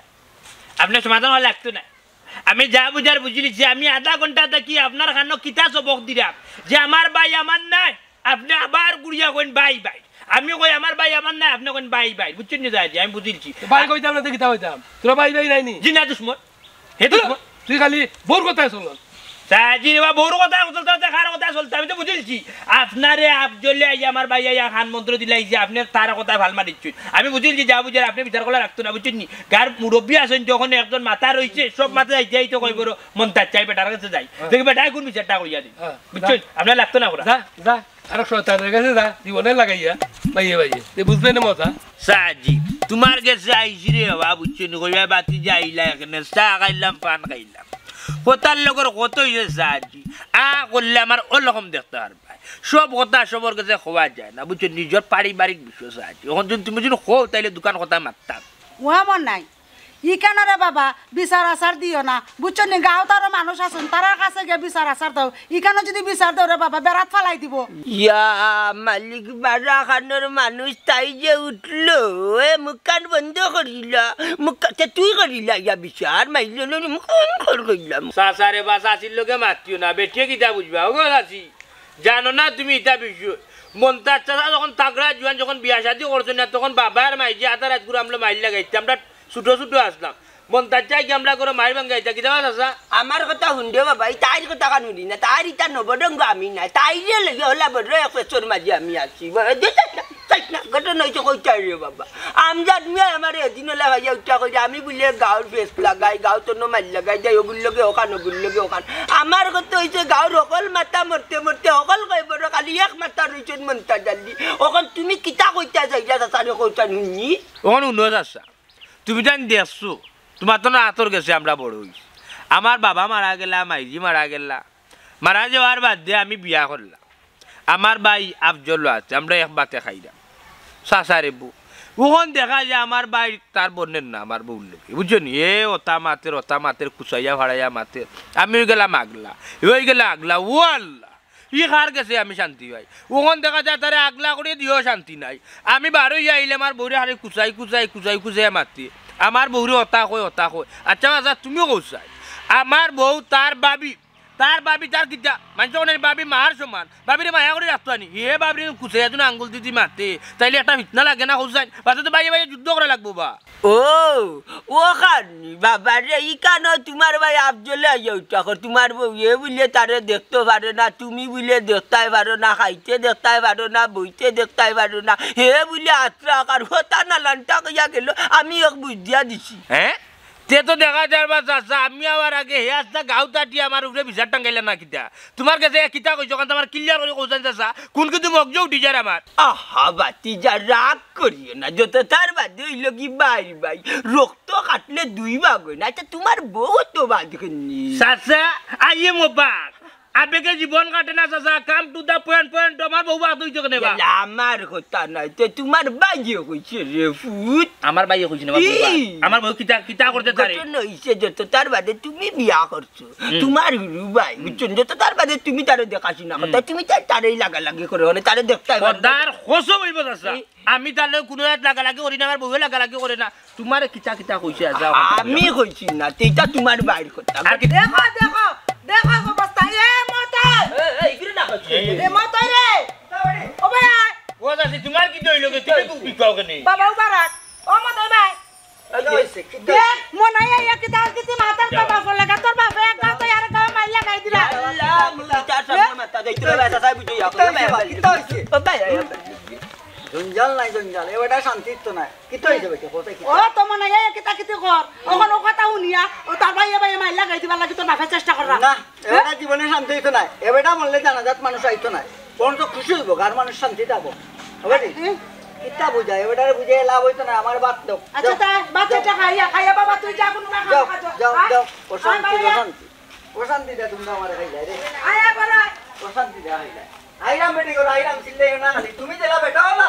আপনার সমাধান হওয়া লাগতো না আমি যা বুঝার বুঝলি যে আমি আধা ঘন্টা থাকি আপনার খানো কিতা সবক দিলাম যে আমার ভাই আমার নাই আপনি আবার গুড়িয়া কইন ভাই ভাই আমি কই আমার ভাই আমার না আপনি কোন ভাই ভাই বুঝছেন না দাদি আমি বুঝিলছি ভাই কইতাম না তো কিতা হইতাম তোরা ভাই ভাই নাইনি জিনা দুশ্মন হে দুশ্মন তুই খালি বোর কথা চল সাজি বা বড় কথা চলতে খার কথা চলতে আমি তো বুঝিলছি আপনারে আফজলে আই আমার ভাই আইয়া খান মন্ত্র দিলাই যে আপনি তার কথা ভাল মারিচ্ছেন আমি বুঝিলছি যা বুঝার আপনি বিচার করা রাখতো না বুঝছেন নি গার মুরব্বী আছেন যখন একজন মাথা রইছে সব মাথা যাই তো কই বড় মন তার চাই বেটার কাছে যাই দেখি বেটা কোন বিচারটা কইয়া দি বুঝছেন আপনার লাগতো না ওরা যা যা আর শয়তানের কাছে যা জীবনে লাগাইয়া ভাইয়ে ভাইয়ে তুই বুঝবে না মজা সাজি তোমার কাছে আইছি রে বাবা বুঝছেন কইবা বাতি যাইলা এখানে চা খাইলাম পান খাইলাম কোথার লগর কত হয়েছে সাজি করলে আমার ওরকম দেখতে পারবে সব কথা সবার কাছে খোয়া যায় না বুঝছো নিজের পারিবারিক বিষয় সাজি এখন যদি তুমি যদি খো তাইলে দোকান কথা মারতাম ওয়া মন নাই ইকানরে বাবা বিচার আচার দিও না বুঝছো নি গাঁও তার মানুষ আছেন তার কাছে গিয়ে বিচার আচার দাও ইকানো যদি বিচার দাও রে বাবা বেড়াত ফালাই দিব ইয়া মালিক বাড়া খানোর মানুষ তাই যে উঠলো এ মুখখান বন্ধ করিলা মুখটা তুই করিলা ইয়া বিচার মাইল মুখান করিলাম সাসারে বা শাশির লোকে মাতিও না বেটিয়ে কিতা বুঝবা ও শাশি জানো না তুমি ইটা বিষয় মন্তার চাষা যখন তাগড়া জুয়ান যখন বিয়া শাদি করছো না তখন বাবার মাইজি আধা রাত করে আমরা মাইল লাগাইতে আমরা ছোটো ছোটো আসলাম মন্তার চাই কি আমরা করে মাইর ভাঙ্গাইতা কিতা চাষা আমার কথা শুনদে বাবা তাইর কথা কান শুনি না তার ইটা নবরঙ্গ আমি নাই তাইরে লেগে হলা বড় এক পেছর মাঝে আমি আছি ঘটনা হয়েছে কইতাই রে বাবা আমজাদ মিয়া আমার এদিন হলে ভাইয়া উঠা কইছে আমি বলে গাঁর ফেস লাগাই গাঁও তো মাইল লাগাই যাই ওগুলো লগে ওখান ওগুলো লগে ওখান আমার কথা হয়েছে গাঁর অকল মাথা মরতে মরতে অকল কই বড় খালি এক মাথা রয়েছেন মন্তা জানলি ওখান তুমি কিতা কইতা যাইয়া চাচারে কইতা নুনি ওখানে উন্নত আসা তুমি তো দেখছো তোমার তো না আতর গেছে আমরা বড় হয়েছি আমার বাবা মারা গেলা মাইজি মারা গেলা মারা যাওয়ার বাদ দিয়ে আমি বিয়া করলাম আমার ভাই আফজল আছে আমরা এক বাতে খাইলাম চাচারে বউ ওখান দেখা যায় আমার ভাই তার বোনের না আমার বউর লোকে বুঝছো নি এ ওতা মাতের কুচাইয়া ভাড়াইয়া মাতের আমি ওই গেলাম আগলা ওই গেলা আগলা ও আল্লাহ ই খার গেছে আমি শান্তি পাই ওখান দেখা যায় তারে আগলা করে দিও শান্তি নাই আমি বারোই আইলে আমার বউরে হারে কুচাই মাতি আমার বউরে হতা কয় আচ্ছা আচ্ছা তুমিও কৌচাই আমার বউ তার বাবি তার কিতা মানুষ বাবি মার সমান বাবিরে মায়া করে রাখতো আনি হে বাবিরে কুচাই এত আঙ্গুল দিদি মাতে তাইলে একটা ফিতনা লাগে না কৌচাই বাচ্চা তো বাইরে যুদ্ধ করা লাগবো বা ও খানি বাবা রে ই কেন তোমার ভাই আফজলে আইয়া উঠা কর তোমার বউ এ বুঝলে তারে দেখতে পারে না তুমি বুঝলে দেখতে পারো না খাইতে দেখতে পারো না বইতে দেখতে পারো না হে বুঝলে আত্রা কার হতা না লান্টা কইয়া গেল আমি এক বুঝ দিয়া দিছি হ্যাঁ তে তো দেখা যার বা চাচা আমি আবার আগে হে আসতা গাঁও তাটি আমার উপরে বিচার টাঙ্গাইলে না কিতা তোমার কাছে কিতা কইছো কারণ তোমার ক্লিয়ার করে কৌশল চাচা কোন কিন্তু মগজ উঠি যার আমার আহা বাতি যা রাগ করিও না যত তার বাদে হইল কি ভাই রক্ত কাটলে দুই ভাগ হয় না আচ্ছা তোমার বউ তো বাদ করি চাচা আইয়ে মোবাক আবেগে জীবন কাটে না চাচা কাম টু দা পয়েন্ট আমার বউ বাদ হইতো কেন বা আমার কথা নাই তো তোমার বাইয়ে কইছে রে ফুট আমার ভাই কইছ না আমার বউ কিতা করতে পারে নইছে যত তার বাদে তুমি বিয়া করছো তোমার হুরু ভাই বুঝছো যত তার বাদে তুমি তারে দেখাছি না কথা তুমি তারেই লাগালাগি করে মানে তারে দেখতে পর্দার খসো হইব চাচা আমি তাহলে কোনো এক লাগালাগি করি না আমার বউ লাগালাগি করে না তোমার কিতা কইছে আমি কইছি না তেটা তোমার বাইর কথা দেখো অবস্থা এ মতাই এই কি না কইছে এ মতাই রে ও ভাই ও চাচি তোমার কি দইলো কে তুমি কি বিকাও কেন বাবা উবারাত ও মতাই ভাই দেখ মনাই আইয়া কি দাল কিতি মাতার বাবা ফলে কা তোর বাবা এক গাও তো আর গাও মাইলা গাই দিলা আল্লাহ মুতা সামনে মাথা দেইতো বাসা সাই বুঝি কি হইছে বাবা জঞ্জাল এবারে শান্তি তো নাই কি তো হইছে বেটা কথা কি ও তো মনে আইয়া কিতা কিতি কর ওখন ও কথা শুনিয়া ও তার ভাই মাইলা গাই দিবা লাগি তো না চেষ্টা কর না এবারে জীবনে শান্তি হইতো না এবারে মরলে জানাজাত মানুষ আইতো না কোন তো খুশি হইব গার মানুষ শান্তি পাবো হবে কিতা বুঝা এবারে বুঝে লাভ হইতো না আমার বাত দাও আচ্ছা তা বাচ্চাটা খাইয়া বাবা তুই যা কোন না যাও প্রশান্তি দে তুমি আমারে খাইলা রে আয়া বড় প্রশান্তি দে খাইলা আইরাম বেটি গো আইরাম সিলে না খালি তুমি দেলা বেটা না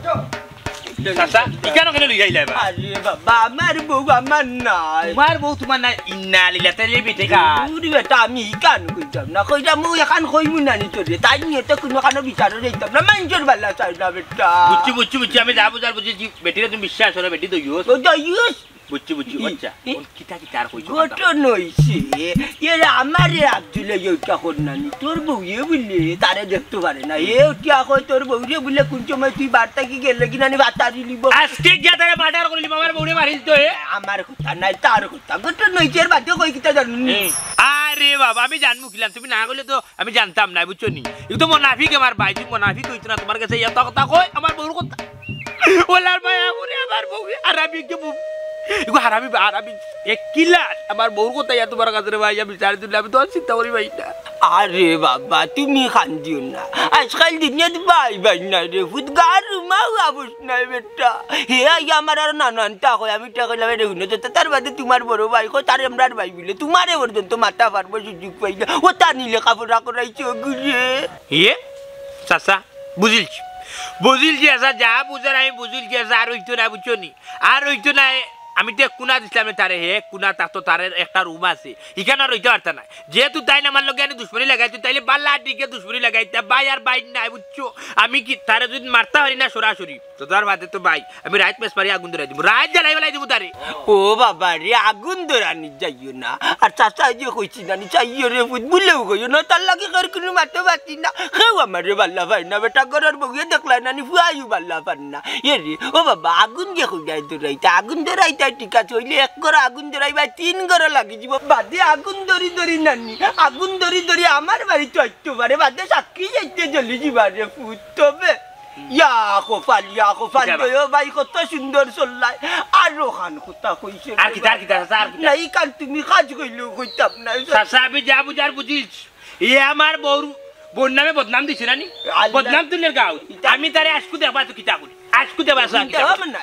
চো চাচা ইকানো কেন লই আইলা বা আরে বাবা আমার বউ আমার নাই তোমার বউ তোমার না ইন্না লিলা তেলে বিতে কা উরি বেটা আমি ইকান কইতাম না কইরা মু এখান কইমু না নি তোরে তাই নিয়ে তো কোনো কানো বিচার দেইতাম না মানজর বালা চাই না বেটা বুঝছি আমি যা বুঝার বুঝছি বেটিরে তুমি বিশ্বাস করো বেটি দইও তো দইউস বুঝছি বুঝছি আচ্ছা কিতা কিতা আর কইছো ঘটন হইছে এর আমারে আব্দুলে এইটা করনানি তোর বউয়ে বলে তারে দেখতে পারে না এ কি কই তোর বউরে বলে কোন সময় তুই বার্তা কি গেলে কি নানি বাতারি লিব আজকে গিয়া তারে মার্ডার করলি আমার বউরে মারিস তো আমার কথা নাই তার কথা ঘটন হইছে এর বাদে কই কিতা জানুনি আরে বাবা আমি জানমু খিলাম তুমি না কইলে তো আমি জানতাম না বুঝছো নি এগুলো তো মুনাফিক আমার ভাই তুমি মুনাফিক হইছ না তোমার কাছে এত কথা কই আমার বউর কথা ওলার ভাই আমার বউ আরাবি কে বউ এগো হারামি হারামি এক কিলা আমার বউর কথা ইয়া তোমার কাছে ভাই আমি চার দিন আমি তো চিন্তা করি ভাই না আরে বাবা তুমি কান্দিও না আজকাল দিনে ভাই ভাই না রে ফুট গার মা আবস নাই বেটা হে আমার আর নানানটা কই আমি টা কইলাম রে হুনে তো তার বাদে তোমার বড় ভাই কই তার আমরার ভাই বলে তোমারে পর্যন্ত মাথা পারবো সুযোগ পাইলা ও তা নিলে কাপড় রাখরাইছে গুরে ইয়ে চাচা বুঝিলছি বুঝিলছি আসা যা বুঝার আমি বুঝিলছি আসা আর হইতো না বুঝছো নি আর হইতো না আমি তো কুনা দিছিলাম তারে হে কুনা থাকতো তার একটা রুম আছে এখানে আর রইতে পারত না যেহেতু তাই না আমার লোক আমি দুশ্মনী লাগাইতো তাইলে বাল্লা দিকে দুশ্মনী লাগাইতা ভাই আর ভাই নাই বুঝছো আমি কি তারে যদি মারতে পারি না সরাসরি তো তার বাদে তো ভাই আমি রাত মেস পারি আগুন ধরাই দিব রাত জ্বালাই বেলাই দিব তারে ও বাবা রে আগুন ধরানি যাইও না আর চাচা যে কইছি না চাইও রে ফুট বলেও কইও না তার লাগে কার কোনো মারতে পারছি না কেউ আমার রে বাল্লা ভাই না বেটা ঘরের বউয়ে দেখলাই না নি ফুয়াইও বাল্লা পার না এ রে ও বাবা আগুন যে কইলাই ধরাইতা আগুন ধরাইতা ঠিক আছে হইলে এক ঘরে আগুন ধরাইবা 3 ঘরে লাগি যাব বাদে আগুন ধরি ধরি নানি আগুন ধরি ধরি আমার বাড়ি চড়তে পারে বাদে সাক্ষী যাইতে চলে যাবারে ফুট তবে ইয়া কফাল ও ভাই কত সুন্দর চললাই আরো খান কথা কইছে আর কি স্যার নাই কাল তুমি কাজ কইলেও কইতাম না চাচা আমি যা বুঝার বুঝিস এ আমার বোর নামে বদনাম দিছে না নি বদনাম তুলে গাও আমি তারে আজকু দেবা তো কিতা করি আজকু দেবা না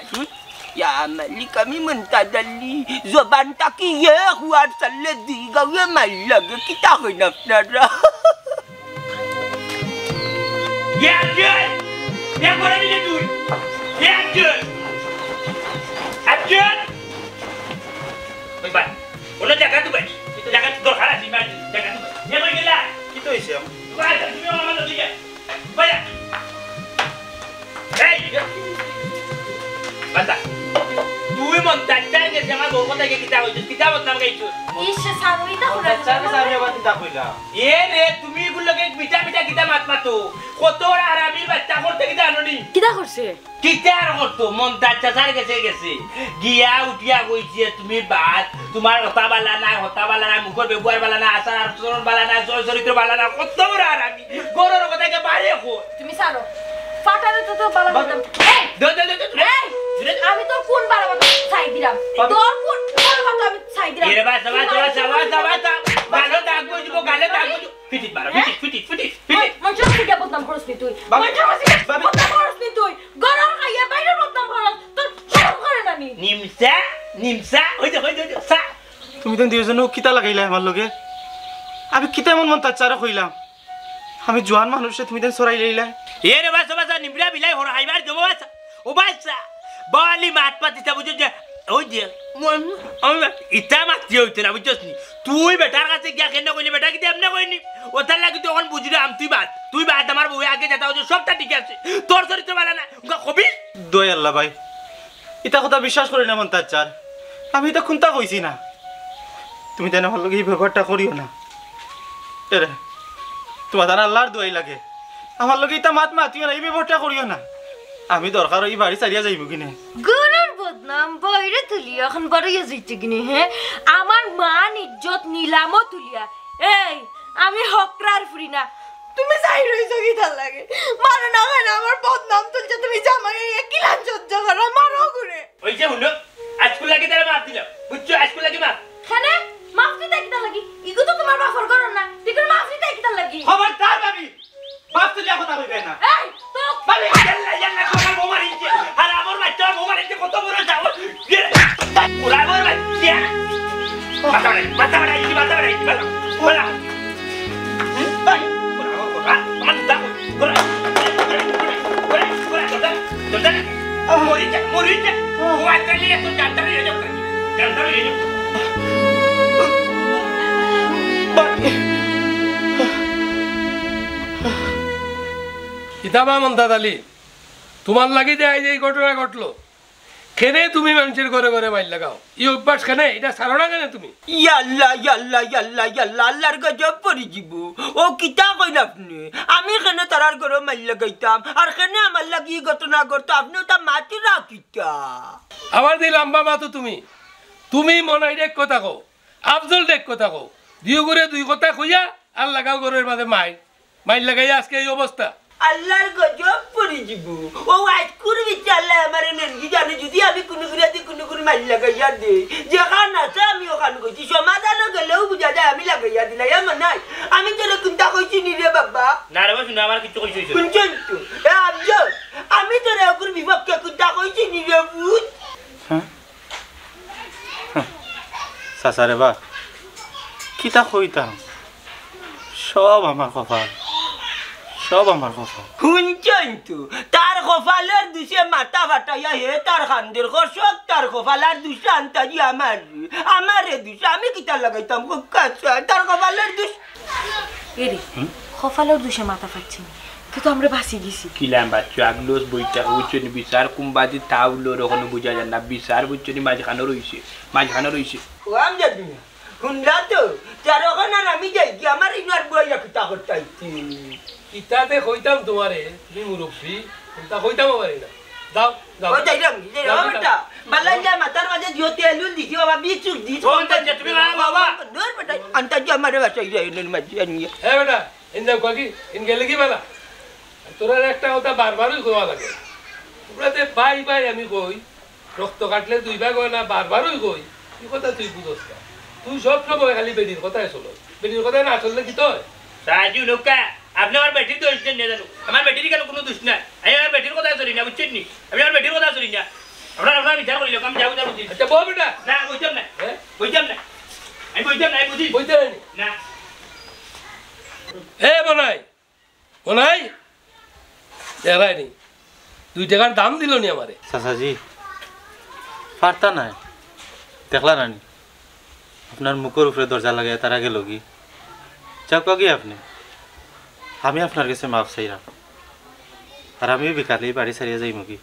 Ya Malik kami mentadali Zoban taki ye Kuat salah diga Ye malag Kita kena nara Ya Abdul Ya korang ni dulu Ya Abdul Abdul Baik Ulah jaga tu baik Jaga tu dorhara si baik Jaga tu baik Ya baik lah Itu isi am. Baik Tumi orang mana tu ya Baik Hei Bantah তুই মন তাচ্চার গেছে আমার বউ কথা কিতা হইছিস কিতা বদনাম গাইছিস ইসে সারুইতা করে চাচা আমি আবার কিতা কইলাম এ রে তুমি এগুলোকে মিঠা মিঠা কিতা মাত মাতো কত আরামির বাচ্চা করতে কিতা আননি কিটা করছে কিতা আর করতো মন তাচ্চার গেছে গিয়া উঠিয়া কইছে তুমি বাদ তোমার হতা বালা না মুখর ব্যবহার বালা না আচার আচরণ বালা না চরিত্র বালা না কত আরামি গরর কথা কে বাড়ি কো তুমি সারো ফাটারে তো বালা দিতাম দে আমি তোর কোন বালা কথা ছাই দিলাম তোর কোন বালা কথা আমি ছাই দিলাম এরে বাস ভালো দাগ দিব গালে দাগ দিব ফিটিট মারা ফিটিট মঞ্চ থেকে বদনাম করছ নি তুই মঞ্চ থেকে বদনাম করছ নি তুই গরম খাইয়া বাইরে বদনাম করছ তোর শরম করে না নি নিমসা ওই যে সা তুমি তো দুইজন কিতা লাগাইলা আমার লগে আমি কিতা এমন মন তাচ্চারা কইলাম আমি জোয়ান মানুষে তুমি তো সরাই লইলা এরে বাস নিমরা বিলাই হর হাইবার দেব বাসা ও বাসা বালি মাত পাতিতা বুঝছ যে ওই যে ইটা মাতি হইতে না বুঝছস নি তুই বেটার কাছে গিয়া কেন কইলি বেটা কি এমনি কইনি ওটার লাগি তুই এখন বুঝলি তুই বাদ আমার বউ আগে যেটা হচ্ছে সবটা ঠিক আছে তোর চরিত্র ভালো না কবি দই আল্লাহ ভাই এটা কথা বিশ্বাস করি না মন তাচ্চার আমি এটা খুনতা কইছি না তুমি তাই আমার লগে এই ব্যবহারটা করিও না এরে তোমার জানা আল্লাহর দোয়াই লাগে আমার লগে এটা মাতিও না এই ব্যবহারটা করিও না আমি দরকার এই বাড়ি চালিয়া যাইব কিনে গরুর বদনাম বইরে তুলি এখন বড়ইয়া যাইতে কিনে হ্যাঁ আমার মান ইজ্জত নিলামও তুলিয়া এই আমি হকরার ফ্রি না তুমি যাই রইছো কি তার লাগে মারো না কেন আমার বদনাম তুলছে তুমি জামাই কি লাঞ্চ সহ্য করো মারো ঘুরে ওই যে হুনো আজকুল লাগি তারা মার দিলাম বুঝছো আজকুল লাগি মার খানে মাফ দিতে কি তার লাগি ইগো তো তোমার বাফর করো না তুই কোন মাফ দিতে কি তার লাগি খবরদার ভাবি বাপ তুলিয়া কথা কইবে না এই তো ভাবি ইয়াল্লা তোমার বউ মারিছে আর আমার বাচ্চা বউ মারিছে কত বড় যাও ওরা আমার বাচ্চা মাথা বাড়াই বলা ভাই ওরা আমার দাও মরিছে ও আজকালি এত জানতা হয়ে যাও কিতাবা মন্তাদ আলী তোমার লাগি যে এই ঘটনা ঘটলো কেনে তুমি মানুষের ঘরে ঘরে মাইল লাগাও এই অভ্যাস কেনে এটা ছাড়ো না কেন তুমি ইয়াল্লা ইয়াল্লা ইয়াল্লা ইয়াল্লা আল্লাহর গজব পড়ি যাব ও কিতা কইল আপনি আমি কেন তারার ঘরে মাইল লাগাইতাম আর কেন আমার লাগি ঘটনা করতো আপনি ওটা মাটি রাখিতা আবার দি লম্বা মাতো তুমি মনে এক কথা কও আফজল এক কথা কও দুই করে দুই কথা কইয়া আর লাগাও ঘরের মাঝে মাইল লাগাইয়া আজকে এই অবস্থা আল্লাহর গজব পড়ি যাব ও আজ করবি আল্লাহ আমার নেনকি জানি যদি আমি কোনো বিরাদি কোনো মাইল লাগাইয়া দে যেখানে আছে আমি ওখানে কইছি সমাধান গেলেও বুঝা যায় আমি লাগাইয়া দিলাই আমার নাই আমি তোরে কোনটা কইছি নি রে বাবা না রে শুনে আমার কিছু কইছিস শুনছেন তো এ আফজল আমি তোরে ওর বিপক্ষে কোনটা কইছি নি রে বুঝ চাচারে বা কিতা কইতাম সব আমার কপাল সব আমার কপাল শুনছেন তো তার কপালের দুষে মাথা ফাটাইয়া হে তার খান্দের কষক তার কপালের দুষে আনতাজি আমারে দুষে আমি কিতা লাগাইতাম কাছে তার কপালের দুষ এরে কপালের দুষে মাথা ফাটছে না কিন্তু আমরা বাঁচি গেছি কিলাম বাচ্চা আগলোস বইটা বুঝছনি বিচার কুম্বাদি তাউলো রকম বুঝা যায় না বিচার বুঝছনি মাঝখানে রইছে ও আমি যাবি না শুনলা তো তার ওখানে আর আমি যাই কি আমার ইনার বইয়া কিতা করতাইছি ইতাতে কইতাম তোমারে তুমি মুরব্বী তা কইতাম পারি না যাও যাও ও যাইলাম বেটা বালাই যা মাথার মাঝে জিওতে এলুল দিছি বাবা বিচুক দিছ ও তা তুমি বাবা দূর বেটা আন্তাজি আমারে বাসাই যাই এলুল মাঝে আনিয়া এ বেটা ইন্দা কই ইন গেলে কি বেলা তোরা একটা কথা বারবারই কওয়া লাগে তোরাতে বাই আমি কই রক্ত কাটলে দুই ভাগ হয় না বারবারই কই এই কথা তুই বুঝছ না তুই সব সময় খালি বেডির কথাই চলো বেডির কথা না চললে কি তোর রাজু লোকা আপনি আমার বেটির দোষ দেন না জানো আমার বেটির কেন কোনো দোষ নাই আমি আমার বেটির কথা চলি না বুঝছেন নি আমি আমার বেটির কথা চলি না আপনার বিচার করিল আমি যাবো বুঝি আচ্ছা বল বেটা না বুঝতাম না হ্যাঁ বুঝতাম না আমি বুঝতাম না বুঝি বইতে রানি না এ বনাই দেখায়নি 2 টাকার দাম দিল নি আমারে চাচাজি পারতা নাই দেখলা নানি আপনার মুখের উপরে দরজা লাগাই তারা গেল কি চাকা কি আপনি আমি আপনার কাছে মাফ চাইলাম আর আমি বিকালেই বাড়ি ছাড়িয়ে যাই মুখি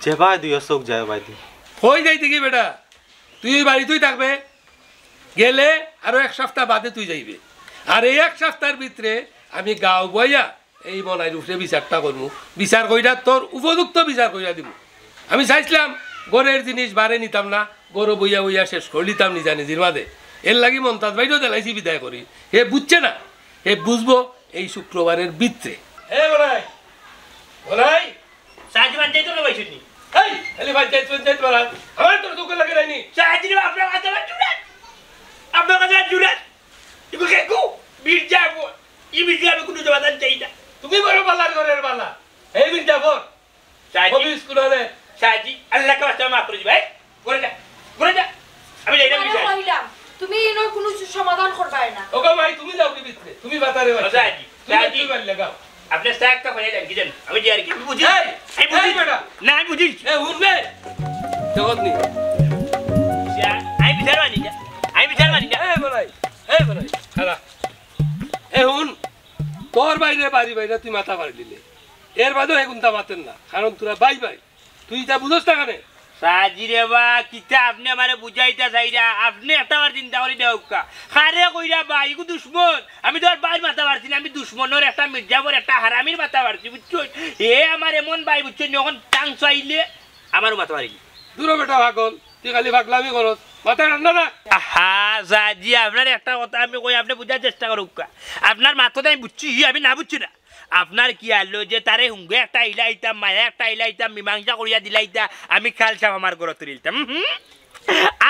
যে ভাই দুই চোখ যায় ভাই দি হই যাইতে কি বেটা তুই বাড়িতেই থাকবে গেলে আরো 1 সপ্তাহ বাদে তুই যাইবে আর এই 1 সপ্তাহের ভিতরে আমি গাঁও বইয়া এই বনাই উপরে বিচারটা করবো বিচার কইরা তোর উপযুক্ত বিচার কইরা দিব আমি চাইছিলাম গরের জিনিস বারে নিতাম না গরু বইয়া শেষ করে নিতাম নিজের মাঝে এর লাগি মন্তাজ ভাইও দেলাইছি বিদায় করি হে বুঝছে না হে বুঝবো এই শুক্রবারের ভিতরে হে বলাই সাহায্য মানতে তো বইছিনি এই খালি পঞ্চায়েত বলা আমার তোর দুঃখ লাগে নাইনি সাহায্য আপনার কাছে জুড়ে ইগো কেকু বীর যাবো বীর যাবে কোনো জবাদান চাই না তুমি বড় বালার ঘরের বালা এই মির্জাফর সাহায্য স্কুলে সাহায্য আল্লাহ কে বাঁচা মাফ করে দিবে ঘুরে যা আমি যাই না বিচার কইলাম তুমি ইনো কোনো সমাধান করবাই না ওগো ভাই তুমি যাও কি ভিতরে তুমি বাতারে বাচ্চা সাহায্য তুমি লাগাও আপনি স্যাকটা হয়ে যান কি জানেন আমি যাই আর কি বুঝি এই বেটা না আমি বুঝি এ উঠবে জগৎ নি আমি বিচার মানি না এই বলাই খালা এ হুন তোর বাইরে বাড়ি তুই মাথা মারি দিলে এর বাদেও এগুনটা মাতেন না কারণ তোরা বাই তুই যা বুঝোস না কেন সাজিরে বা কিতা আপনি আমারে বুঝাইতা চাইরা আপনি একটাবার চিন্তা করি দেউকা খারে কইরা বা ইগু দুশ্মন আমি তোর বাইর মাথা পারছি না আমি দুশ্মনের একটা মির্জাবর একটা হারামির মাথা পারছি বুঝছো এ আমার এমন বাই বুঝছো যখন টাং চাইলে আমারও মাথা পারিনি দূর বেটা পাগল তুই খালি পাগলামি করস মাথা ঠান্ডা না আহা সাজি আপনার একটা কথা আমি কই আপনি বুঝার চেষ্টা করুকা আপনার মাথাতে আমি বুঝছি আমি না বুঝছি না আপনার কি আলো যে তারে হুঙ্গে একটা ইলাইতাম মায়া একটা ইলাইতাম মীমাংসা করিয়া দিলাইতা আমি খাল সাপ আমার ঘরে তুলিতাম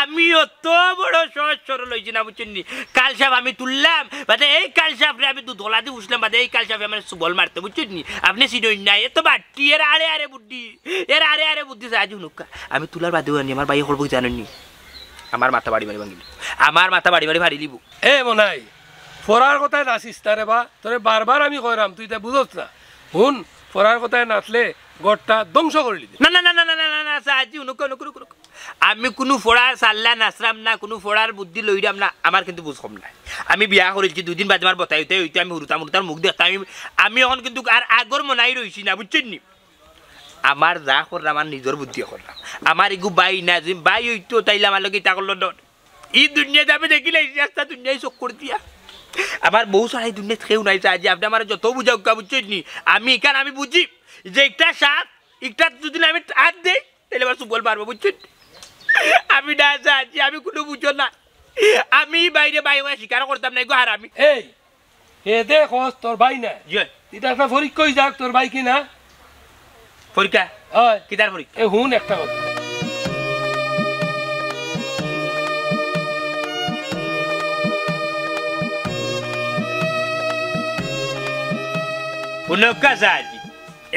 আমি অত বড় সহজ সরল হয়েছি না বুঝছেন কাল সাপ আমি তুললাম বাদে এই কাল সাপরে আমি দু ধলা দিয়ে উঠলাম বাদে এই কাল সাপে আমার সুবল মারতে বুঝছেন আপনি চিনই নাই এত বাটি এর আরে বুদ্ধি সাহায্য হুনুকা আমি তুলার বাদেও আনি আমার বাইরে করবো জানেননি আমার মাথা বাড়ি ভাঙিল আমার মাথা বাড়ি ভারি দিব এ মনাই ফরার কথায় নাচিস না রে বা তোরে বারবার আমি কইরাম তুই তা বুঝোস না হুন ফরার কথায় নাচলে গড়টা ধ্বংস করে দিবি না না না না না না না সাহায্য নুকো আমি কোনো ফোড়ার চাল্লা নাচরাম না কোনো ফোড়ার বুদ্ধি লইরাম না আমার কিন্তু বুঝ কম নাই আমি বিয়া করেছি 2 দিন বাদে আমার বতাই হইতে আমি হুরুতাম মুখ দেখতাম আমি এখন কিন্তু আর আগর মনাই রইছি না বুঝছেন নি আমার যা করলাম আমার নিজের বুদ্ধি করলাম আমার এগু বাই না যে বাই হইতো তাইলে আমার লোক ইটা করলো ডর এই দুনিয়াতে আমি দেখিলে একটা দুনিয়ায় চোখ করে দিয়া আমার বউ সারাই দুনিয়া খেয়েও নাই যে আপনি আমার যত বুঝা বুঝছেন নি আমি এখানে আমি বুঝি যে একটা সাপ একটা যদি আমি হাত দেই তাহলে আমার সুবল পারবো বুঝছেন আমি না চাচ্ছি আমি কোনো বুঝো না আমি বাইরে বাইরে শিকার করতাম না এগো হারামি এই হে দেখ তোর ভাই না এটা একটা পরীক্ষা যাক তোর ভাই কি না পরীক্ষা হয় কিতার পরীক্ষা এ হুন একটা কথা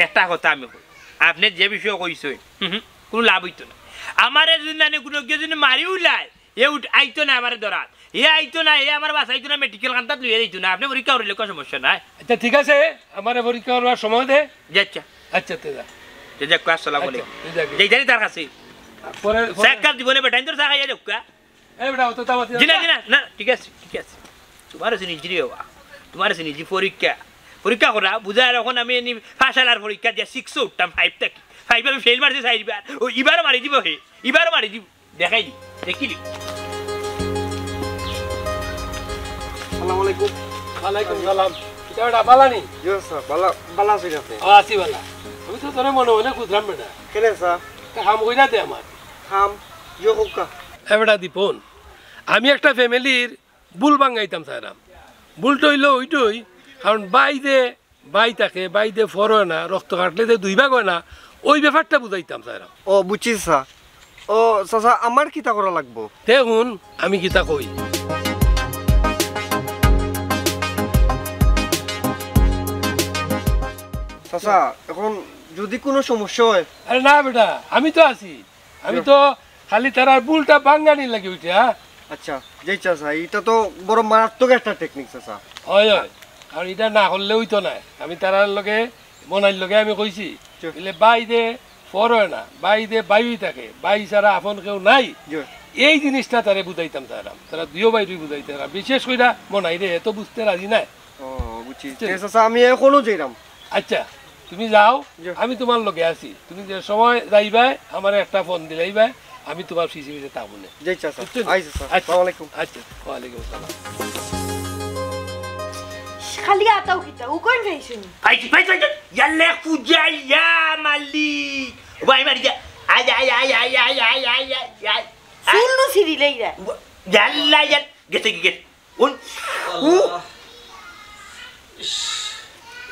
একটা কথা আমি আপনি যে বিষয় কইছেন কোনো লাভ হইতো না আমার যদি কোনো কেউ যদি মারি উলায় এ আইতো না আমার ধরাত এ আইতো না এ আমার বাস আইতো না মেডিকেল কান্তাত লইয়া দিত না আপনি পরীক্ষা করলে কোনো সমস্যা নাই আচ্ছা ঠিক আছে আমার পরীক্ষা করবার সময় দে যাচ্ছা আচ্ছা তে যা যাক আসসালামু আলাইকুম যেইটাই তার কাছে পরে সাকার জীবনে বেটাইন তোর সাকা যাই ঢুকা এই বেটা তো তামাতি জিনা জিনা না ঠিক আছে তোমার সিনি জিরে বাবা তোমার সিনি জি পরীক্ষা করা বুঝা এখন আমি এনি ফাঁসালার পরীক্ষা দিয়া 6 উঠতাম 5 থেকে 5 আমি ফেল মারছি 4 বার ও এবারও মারি দিব হে এবারও মারি দিব দেখাই দি দেখিলি আসসালামু আলাইকুম ওয়ালাইকুম সালাম এটা বেটা বালানি জি স্যার বালা আছে আছে আসি বালা আমি তো তোরে মনে মনে কুদরাম বেটা কেনে স্যার কাম কইরা দে আমার খাম ইয়ো হুকা এ বেটা দীপন আমি একটা ফ্যামিলির বুল বাঙ্গাইতাম সারাম বুলটা হইলো ওইটাই কারণ বাই থাকে বাইদে ফর হয় না রক্ত কাটলে যে 2 ভাগ হয় না ওই ব্যাপারটা বুঝাইতাম সারাম ও বুঝছি স্যার ও চাচা আমার কিতা করা লাগবো দেখুন আমি কিতা কই চাচা এখন যদি কোনো সমস্যা হয় আরে না বেটা আমি তো আছি আমি তো খালি তার বুলটা বাঙ্গানি লাগে ওইটা আচ্ছা যেই চাচা এটা তো বড় মারাত্মক একটা টেকনিক চাচা হয় আর এটা না করলে হইতো না আমি তার লগে বনাইর লগে আমি কইছি বলে বাইদে ফর হয় না বাইদে বায়ুই থাকে বাই ছাড়া আপন কেউ নাই এই জিনিসটা তারে বুঝাইতাম তারা 2 বাইরই বুঝাইতে বিশেষ কইরা বনাই রে এত বুঝতে রাজি নাই ও বুঝছি চাচা আমি এখনো যাইরাম আচ্ছা তুমি যাও আমি তোমার লগে আছি তুমি যে সময় যাইবা আমার একটা ফোন দিলাইবা আমি তোমার সিসিবিতে তাবনে জয় চাচা আইছে স্যার আসসালামু আলাইকুম আচ্ছা ওয়া আলাইকুম আসসালাম খালি আতাও কিতা ও কোন যাইছেন ভাই ইয়াল্লা ফুজা ইয়া মালিক ভাই মারি যা আই ফুলু সিরি লইরা ইয়াল্লা গেছে উন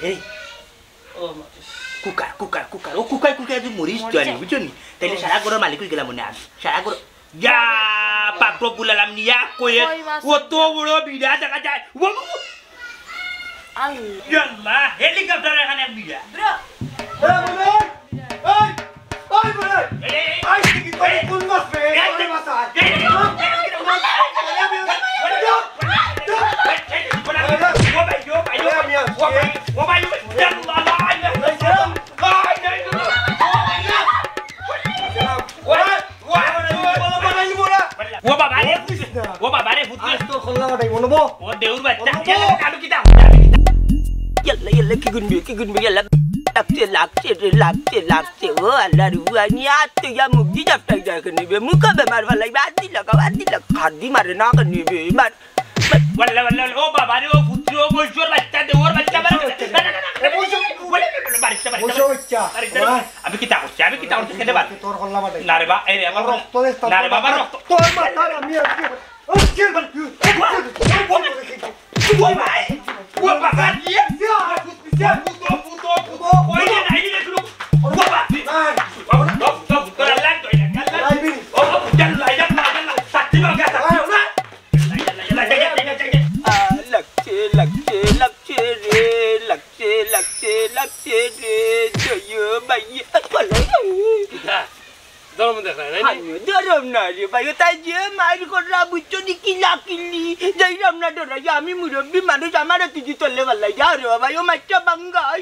এই কুকার ও কুকার তুই মরিস তো আনি বুঝছো নি তাইলে সারা ঘরের মালিক হয়ে গেলাম মনে আমি সারা ঘর যা পাপ বুলালাম নিয়া কয়ে ও তো বড় বিড়া দেখা যায় আল্লাহ হেলিকপ্টার এখানে বিড়া লাগছে ও আল্লাহ রুয়ানি আতে ইয়া মুক্তি জাফটা যাকে নিবে মুকা বেমার ভালাই বাদি লাগা খাদি মারে না কে নিবে মার ওয়াল্লা ও বাবা রে ও পুত্র ও বৈশোর বাচ্চা দে ওর বাচ্চা আমি কি তা করছি খেতে পারি তোর হল্লা মাঠে না রে বা এই রে আমার রক্ত না রে বাবা রক্ত তোর মাথার আমি আজকে ও ভাই ও বাবা আমি মুরব্বী মানুষ আমার তুই চললে ভাল লাগে আরে বাবা ও মাছটা বাঙ্গাই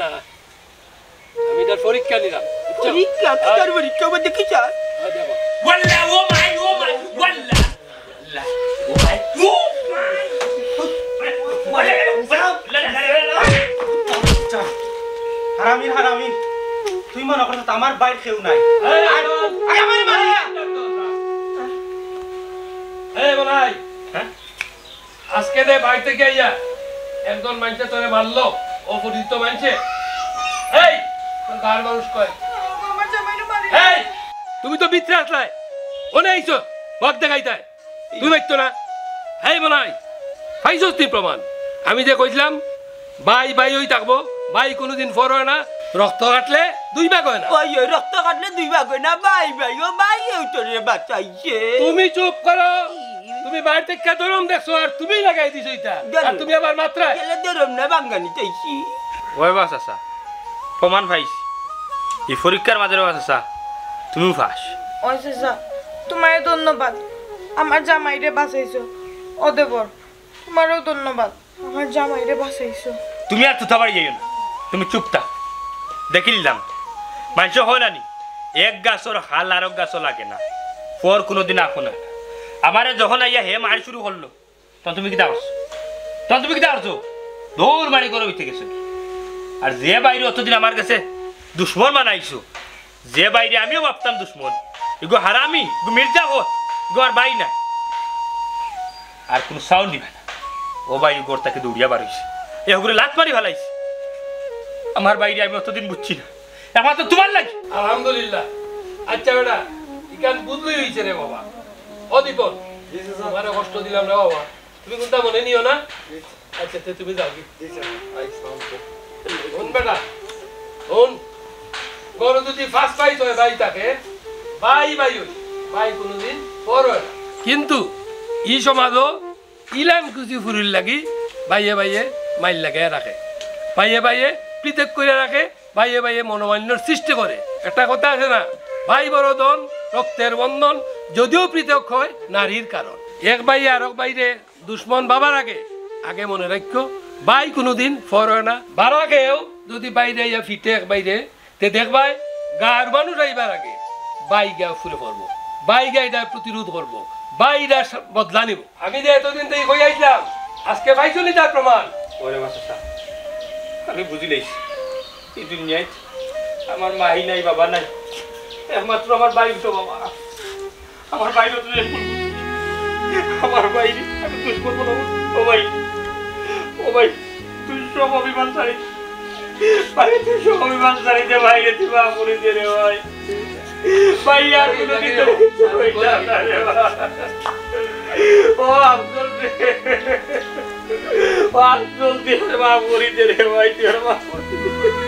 না আমি তার পরীক্ষা নিলাম পরীক্ষা দেখি চার ওয়াল্লা ও মাই ওয়াল্লা ও মাই তুমি মনে করছো আমার বাইর কেউ নাই বলাই আজকে দে বাড়িতে গিয়া একজন মানুষে তোরে মারলো অপরিচিত মানুষে এই তোর গার মানুষ কয় এই তুমি তো বিত্রে আসলাই ওনে আইছো ভক্ত দেখাইতাই তুই মারতো না এই বলাই পাইছস তুই প্রমাণ আমি যে কইছিলাম ভাই ভাই হই থাকবো ভাই কোনোদিন ফর হয় না রক্ত কাটলে দুই ভাগ হয় না ওই রক্ত কাটলে দুই ভাগ হয় না ভাই ভাই ও ভাই তোরে বাঁচাইছে তুমি চুপ করো তুমি বাড়ি থেকে ধরম দেখছো আর তুমি লাগাই দিছো এটা আর তুমি আবার মাত্রায় গেলে ধরম না বাঙ্গানি চাইছি ওই বাস আসা প্রমাণ পাইছি এই পরীক্ষার মাঝে বাস আসা তুমিও ফাঁস ওই চাচা তোমায় ধন্যবাদ আমার জামাইরে বাঁচাইছো ও দেবর তোমারও ধন্যবাদ আমার জামাইরে বাঁচাইছো তুমি আর তুতা বাড়ি যাইও না তুমি চুপ থাক দেখি নিলাম মানুষ হয় না নি এক গাছর হাল আর এক গাছও লাগে না পর কোনোদিন আঁকো না আমারে যখন আইয়া হে মারি শুরু করলো তখন তুমি কি দাঁড়ছো দৌড় মারি করে উঠে গেছো আর যে বাইরে অতদিন আমার কাছে দুশ্মন বানাইছো যে বাইরে আমিও ভাবতাম দুশ্মন এগো হারামি এগো মির্জা হো এগো আর বাই না আর কোনো সাউন্ড নিবে না ও বাই গোর তাকে দৌড়িয়া বার হয়েছে এগুলো লাত মারি ভালাইছে আমার বাইরে আমি অতদিন বুঝছি না এখন তো তোমার লাগে আলহামদুলিল্লাহ আচ্ছা বেটা ইকান বুঝলই হইছে রে বাবা ও দীপন তোমারে কষ্ট দিলাম রে বাবা তুমি কোনটা মনে নিও না আচ্ছা তুমি যাও শোন বেটা শোন গরু যদি ফার্স্ট পাইছ হয় ভাই তাকে ভাই ভাই কোনোদিন পর হয় না কিন্তু ই সমাজও ইলাম কুচি ফুরির লাগি ভাইয়ে মাইল লাগাই রাখে ভাইয়ে পৃথক করে রাখে ভাইয়ে মনোমালিন্যর সৃষ্টি করে একটা কথা আছে না ভাই বড় ধন রক্তের বন্ধন যদিও পৃথক হয় নারীর কারণ এক ভাই আর এক বাইরে দুশ্মন বাবার আগে মনে রাখো ভাই কোনোদিন ফর হয় না বারাকেও যদি বাইরে ইয়া ফিটে এক বাইরে তে দেখবাই গার মানুষ আইবার আগে বাই গা ফুলে পড়বো বাই গা এটা প্রতিরোধ করবো বাইরা বদলা নিব আমি যে এতদিন থেকে কই আইছিলাম আজকে পাইছো নি তার প্রমাণ ওরে বাসা আমি বুঝিলেই এই দুনিয়ায় আমার মাই নাই বাবা নাই একমাত্র আমার ভাই তো বাবা আমার ভাই তো আমার ভাই আমি তুই করবো না ও ভাই তুই সব অভিমান ছাড়ি ভাই তুই সব অভিমান ছাড়ি যে ভাইরে তুই মা করে দিয়ে রে ভাই ভাই আর কোনো দিন তো কিছু হইতা না রে ও আব্দুল রে ও আব্দুল দিয়ে মা করে দিয়ে রে ভাই তুই মা করে